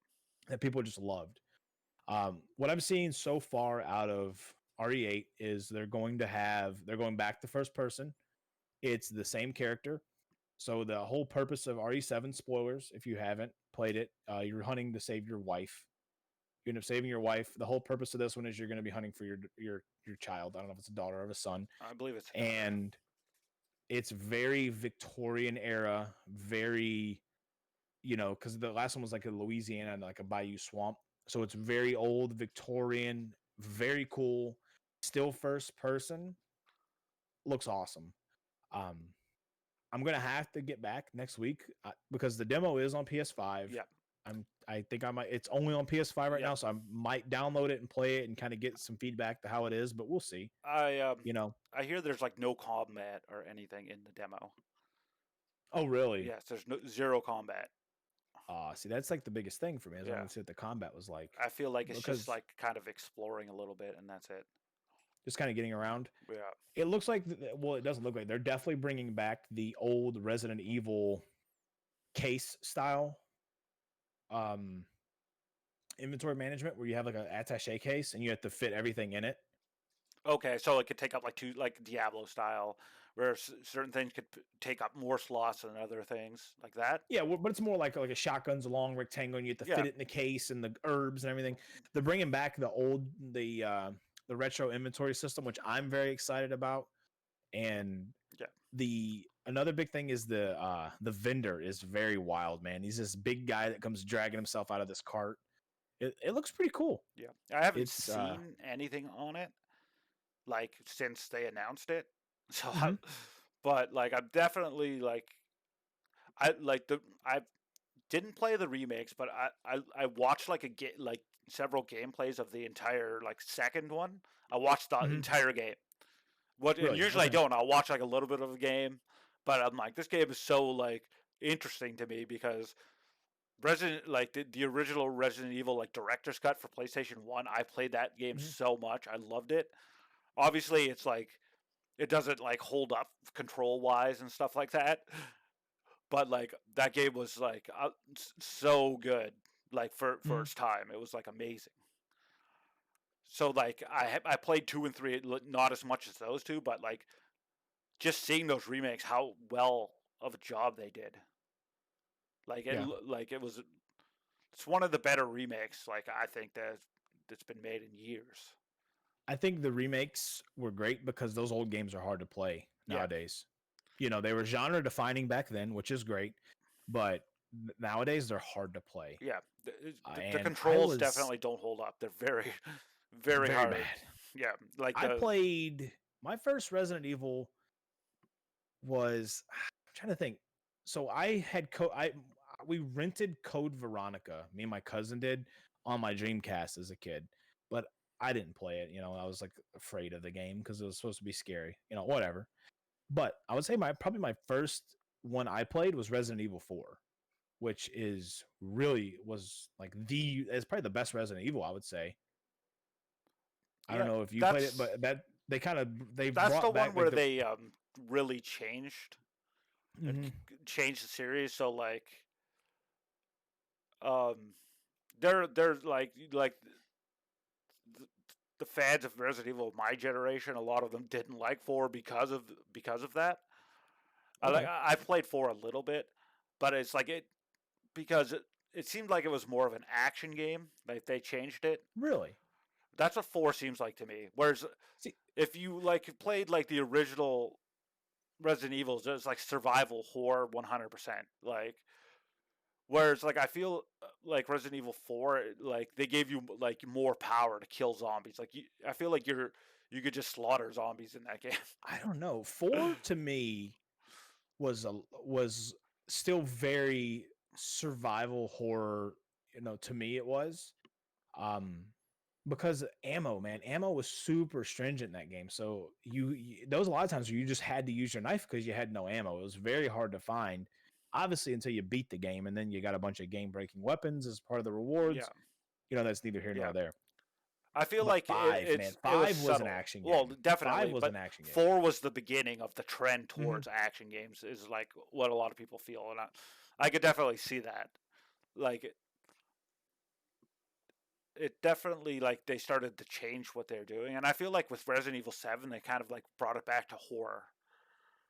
That people just loved. What I'm seeing so far out of RE8 is they're going back to first person. It's the same character. So the whole purpose of RE7, spoilers if you haven't played it, you're hunting to save your wife. You end up saving your wife. The whole purpose of this one is you're going to be hunting for your child. I don't know if it's a daughter or a son. I believe it's and it's very Victorian era, very because the last one was like a Louisiana and like a bayou swamp. So it's very old Victorian, very cool. Still first person. Looks awesome. I'm gonna have to get back next week because the demo is on PS5. Yeah. I think I might. It's only on PS5 right now, so I might download it and play it and kind of get some feedback to how it is. But we'll see. I hear there's like no combat or anything in the demo. Oh really? Yes, there's zero combat. See, that's like the biggest thing for me. I want to see what the combat was like. I feel like it's just like kind of exploring a little bit, and that's it. Just kind of getting around. Yeah. It looks like, it doesn't look like they're definitely bringing back the old Resident Evil case style inventory management where you have like an attaché case and you have to fit everything in it. Okay, so it could take up like two, like Diablo style, where certain things could take up more slots than other things, like that. Yeah, but it's more like a shotgun's a long rectangle, and you have to Yeah. fit it in the case and the herbs and everything. They're bringing back the retro inventory system, which I'm very excited about. And Yeah. the another big thing is the vendor is very wild, man. He's this big guy that comes dragging himself out of this cart. It looks pretty cool. Yeah. I haven't It's seen anything on it like since they announced it. So, mhm. but like I'm definitely like I didn't play the remakes, but I watched like like several gameplays of the entire like second one. I watched the Mhm. entire game. And Really usually I okay. don't. I'll watch like a little bit of a game, but I'm like, this game is so like interesting to me because the original Resident Evil like director's cut for PlayStation 1, I played that game Mhm. so much. I loved it. Obviously, it's like it doesn't like hold up control wise and stuff like that, but like that game was like so good like for Mhm. its time. It was like amazing. So like I played 2 and 3 not as much as those two, but like just seeing those remakes, how well of a job they did. Yeah. Like it was. It's one of the better remakes. Like I think that's been made in years. I think the remakes were great because those old games are hard to play Yeah, nowadays. You know, they were genre defining back then, which is great, but nowadays they're hard to play. yeah. The And I controls was definitely don't hold up. They're very, very very hard. bad. Yeah, like I played my first Resident Evil was I'm trying to think. So I had we rented Code Veronica, me and my cousin did on my Dreamcast as a kid, but I didn't play it. You know, I was like afraid of the game because it was supposed to be scary. You know, whatever. But I would say probably my first one I played was Resident Evil 4, which is really was like it's probably the best Resident Evil, I would say. I don't yeah. know if you played it, That's but they that's the brought one back like where the they really changed and mhm. changed the series. So um they're like the fans of Resident Evil of my generation. A lot of them didn't like 4 because of that. Okay. I played 4 a little bit, but it's like because it seemed like it was more of an action game. Like they changed it. Really? That's what 4 seems like to me. Whereas See, if you like played like the original Resident Evils, it's like survival horror 100%. Like whereas like I feel like Resident Evil 4, like they gave you like more power to kill zombies. Like I feel like you could just slaughter zombies in that game. I don't know. 4 to me was still very survival horror, you know, to me it was. Um because ammo, man, ammo was super stringent in that game. So there was a lot of times where you just had to use your knife because you had no ammo. It was very hard to find, obviously, until you beat the game, and then you got a bunch of game breaking weapons as part of the Yeah, rewards. You know, that's neither here yeah. nor there. I feel But like five, man, it was five was an subtle. action Well, game. Five definitely, was but an action game. 4 was the beginning of the trend Mhm. towards action games. Is like what a lot of people feel, and I could definitely see that. Like it definitely like they started to change what they're doing, and I feel like with Resident Evil 7, they kind of like brought it back to horror.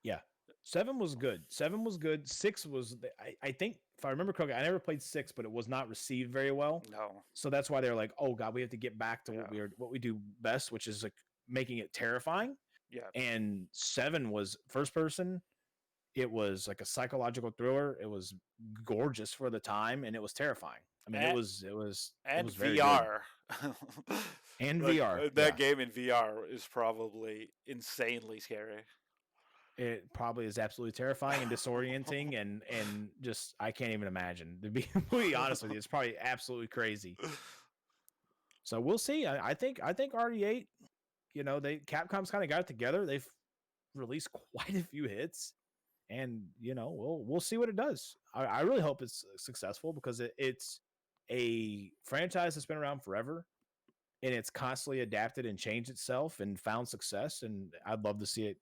Yeah. 7 was good. 7 was good. 6 was, I think, if I remember correctly, I never played 6, but it was not received very well. No, So that's why they're like, oh God, we have to get back to yeah, what we do best, which is like making it terrifying. yeah, And 7 was first person. It was like a psychological thriller. It was gorgeous for the time, and it was terrifying. I mean, and, it and was very good. VR. And Like VR, that yeah. game in VR is probably insanely scary. It probably is absolutely terrifying and disorienting, and just I can't even imagine. To be completely honest with you, it's probably absolutely crazy. So we'll see. I think RE8, you know, they Capcom's kind of got it together. They've released quite a few hits, and you know, we'll see what it does. I really hope it's successful because it's a franchise that's been around forever, and it's constantly adapted and changed itself and found success. And I'd love to see it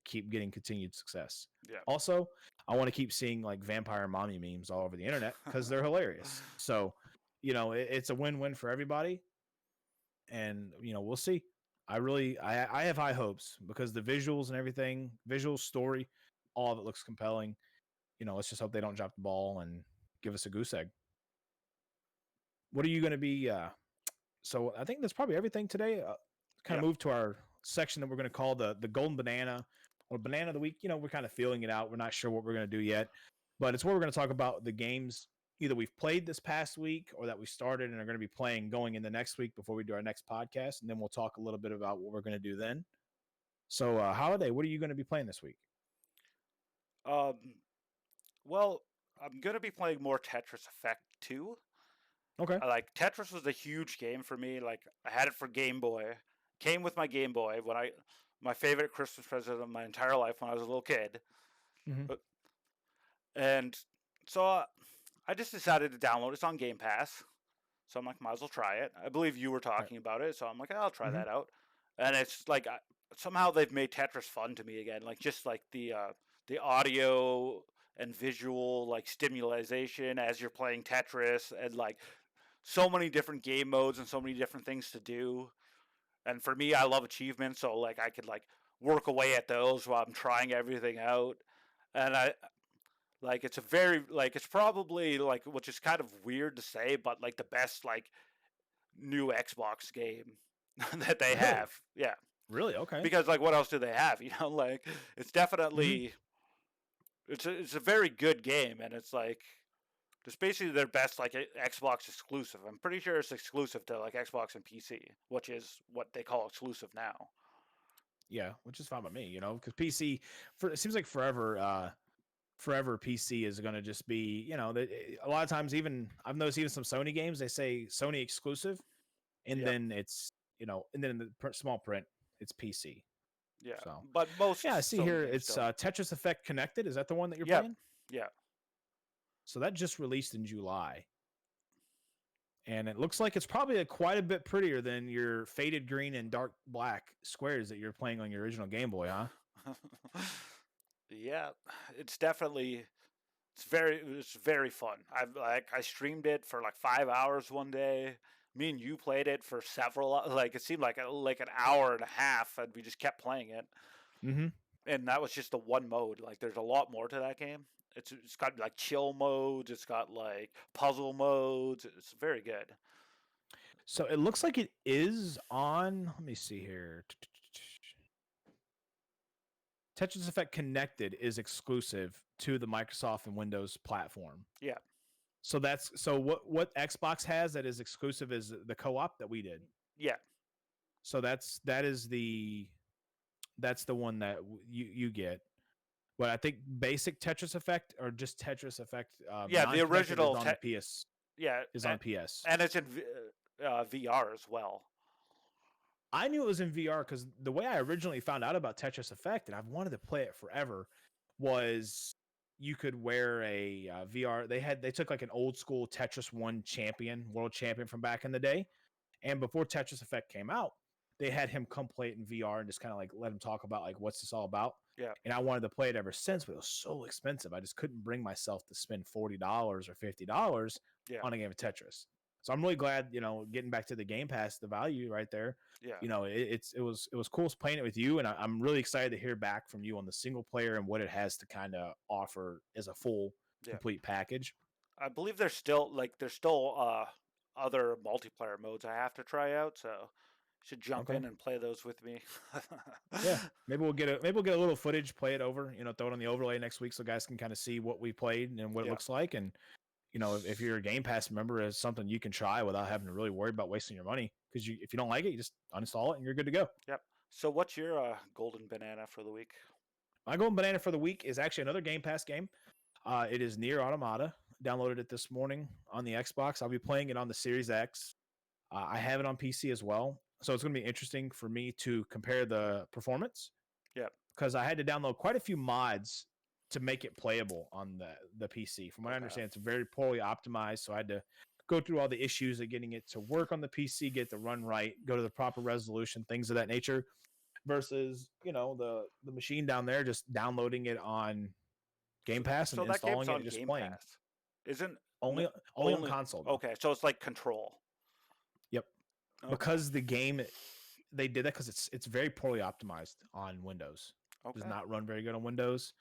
keep getting continued success. Yeah. Also, I want to keep seeing like vampire mommy memes all over the internet because they're hilarious. So, you know, it's a win-win for everybody, and you know, we'll see. I have high hopes because the visuals and everything, visual story, all of it looks compelling. Let's just hope they don't drop the ball and give us a goose egg. What are you going to be? So I think that's probably everything today. Kind of move to our section that we're going to call the golden banana or banana of the week. We're kind of feeling it out. We're not sure what we're going to do yet, but it's where we're going to talk about the games either we've played this past week or that we started and are going to be playing going in the next week before we do our next podcast. And then we'll talk a little bit about what we're going to do then. So, Holiday, what are you going to be playing this week? Well, I'm going to be playing more Tetris Effect 2. Okay. Tetris was a huge game for me. Like, I had it for Game Boy. Came with my Game Boy my favorite Christmas present of my entire life when I was a little kid. Mm-hmm. And so I just decided to download it. It's on Game Pass. So I'm like, might as well try it. I believe you were talking about it. So I'm like, I'll try that out. And it's like, somehow they've made Tetris fun to me again. Like, just like the audio and visual, like, stimulation as you're playing Tetris, and like so many different game modes and so many different things to do. And for me, I love achievements, so like I could like work away at those while I'm trying everything out. And it's it's probably, like, which is kind of weird to say, but like the best like new Xbox game that they have. Yeah. Really? Okay. Because like what else do they have? Like it's definitely it's a very good game, and it's like it's basically their best like Xbox exclusive. I'm pretty sure it's exclusive to like Xbox and PC, which is what they call exclusive now. Yeah, which is fine by me, because PC it seems like forever PC is going to just be, a lot of times, even I've noticed even some Sony games, they say Sony exclusive, and then it's, and then in the small print, it's PC. Yeah. So, but most. Yeah, I see Sony here it's Tetris Effect Connected. Is that the one that you're playing? Yeah. So that just released in July. And it looks like it's probably quite a bit prettier than your faded green and dark black squares that you're playing on your original Game Boy, huh? Yeah, it's definitely it's very fun. I streamed it for like 5 hours one day. Me and you played it for several, like it seemed like an hour and a half, and we just kept playing it. Mm-hmm. And that was just the one mode. Like there's a lot more to that game. It's got like chill modes. It's got like puzzle modes. It's very good. So it looks like it is on. Let me see here. Tetris Effect Connected is exclusive to the Microsoft and Windows platform. Yeah. So what Xbox has that is exclusive is the co-op that we did. Yeah. So that's the one that you get. But I think basic Tetris Effect or just Tetris Effect. The original on the PS. Yeah, is on PS, and it's in VR as well. I knew it was in VR because the way I originally found out about Tetris Effect, and I've wanted to play it forever, was you could wear a VR. They took like an old school Tetris 1 world champion from back in the day, and before Tetris Effect came out, they had him come play it in VR and just kind of like let him talk about like what's this all about. Yeah. And I wanted to play it ever since, but it was so expensive. I just couldn't bring myself to spend $40 or $50 on a game of Tetris. So I'm really glad, getting back to the Game Pass, the value right there. Yeah. It was cool playing it with you, and I'm really excited to hear back from you on the single player and what it has to kind of offer as a full complete package. I believe there's still other multiplayer modes I have to try out, so should jump in and play those with me. Yeah, maybe we'll get a little footage, play it over, throw it on the overlay next week so guys can kind of see what we played and what it looks like. And if you're a Game Pass member, it's something you can try without having to really worry about wasting your money, because if you don't like it, you just uninstall it and you're good to go. Yep. So what's your golden banana for the week? My golden banana for the week is actually another Game Pass game. It is Nier Automata. Downloaded it this morning on the Xbox. I'll be playing it on the Series X. I have it on PC as well. So it's going to be interesting for me to compare the performance. Yeah. Because I had to download quite a few mods to make it playable on the PC. From what I understand, it's very poorly optimized. So I had to go through all the issues of getting it to work on the PC, get it to run right, go to the proper resolution, things of that nature. Versus, the machine down there, just downloading it on Game Pass and installing it and just playing. Pass. Isn't only on console. Okay, so it's like Control. Yep. Okay. Because the game, they did that because it's very poorly optimized on Windows. Okay. Does not run very good on Windows,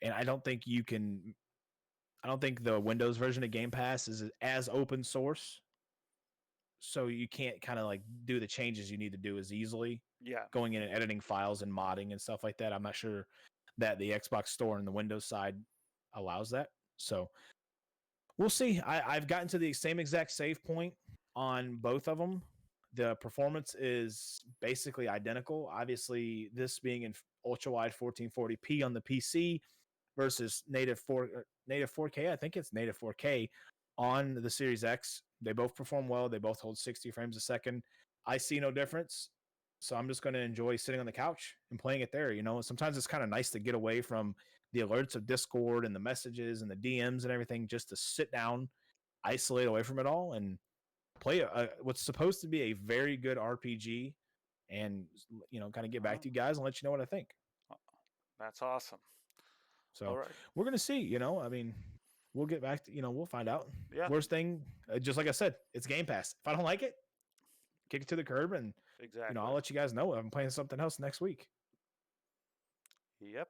and I don't think you can. I don't think the Windows version of Game Pass is as open source, so you can't kind of like do the changes you need to do as easily. Yeah. Going in and editing files and modding and stuff like that. I'm not sure that the Xbox Store and the Windows side allows that. So we'll see. I've gotten to the same exact save point on both of them. The performance is basically identical. Obviously, this being in ultra wide 1440p on the PC versus native 4K. I think it's native 4K on the Series X. They both perform well. They both hold 60 frames a second. I see no difference. So I'm just going to enjoy sitting on the couch and playing it there. You know, sometimes it's kind of nice to get away from the alerts of Discord and the messages and the DMs and everything, just to sit down, isolate away from it all, and play what's supposed to be a very good RPG, and kind of get back to you guys and let you know what I think. That's awesome. So we're gonna see. I mean, we'll get back to we'll find out. Yeah. Worst thing, just like I said, it's Game Pass. If I don't like it, kick it to the curb, and I'll let you guys know I'm playing something else next week. Yep.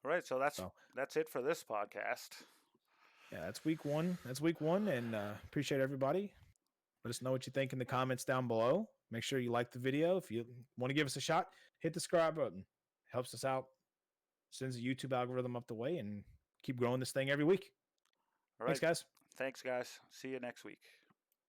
All right, so that's it for this podcast. Yeah, that's week one. And appreciate everybody. Let us know what you think in the comments down below. Make sure you like the video. If you want to give us a shot, hit the subscribe button. Helps us out. Sends the YouTube algorithm up the way, and keep growing this thing every week. All right. Thanks, guys. Thanks, guys. See you next week.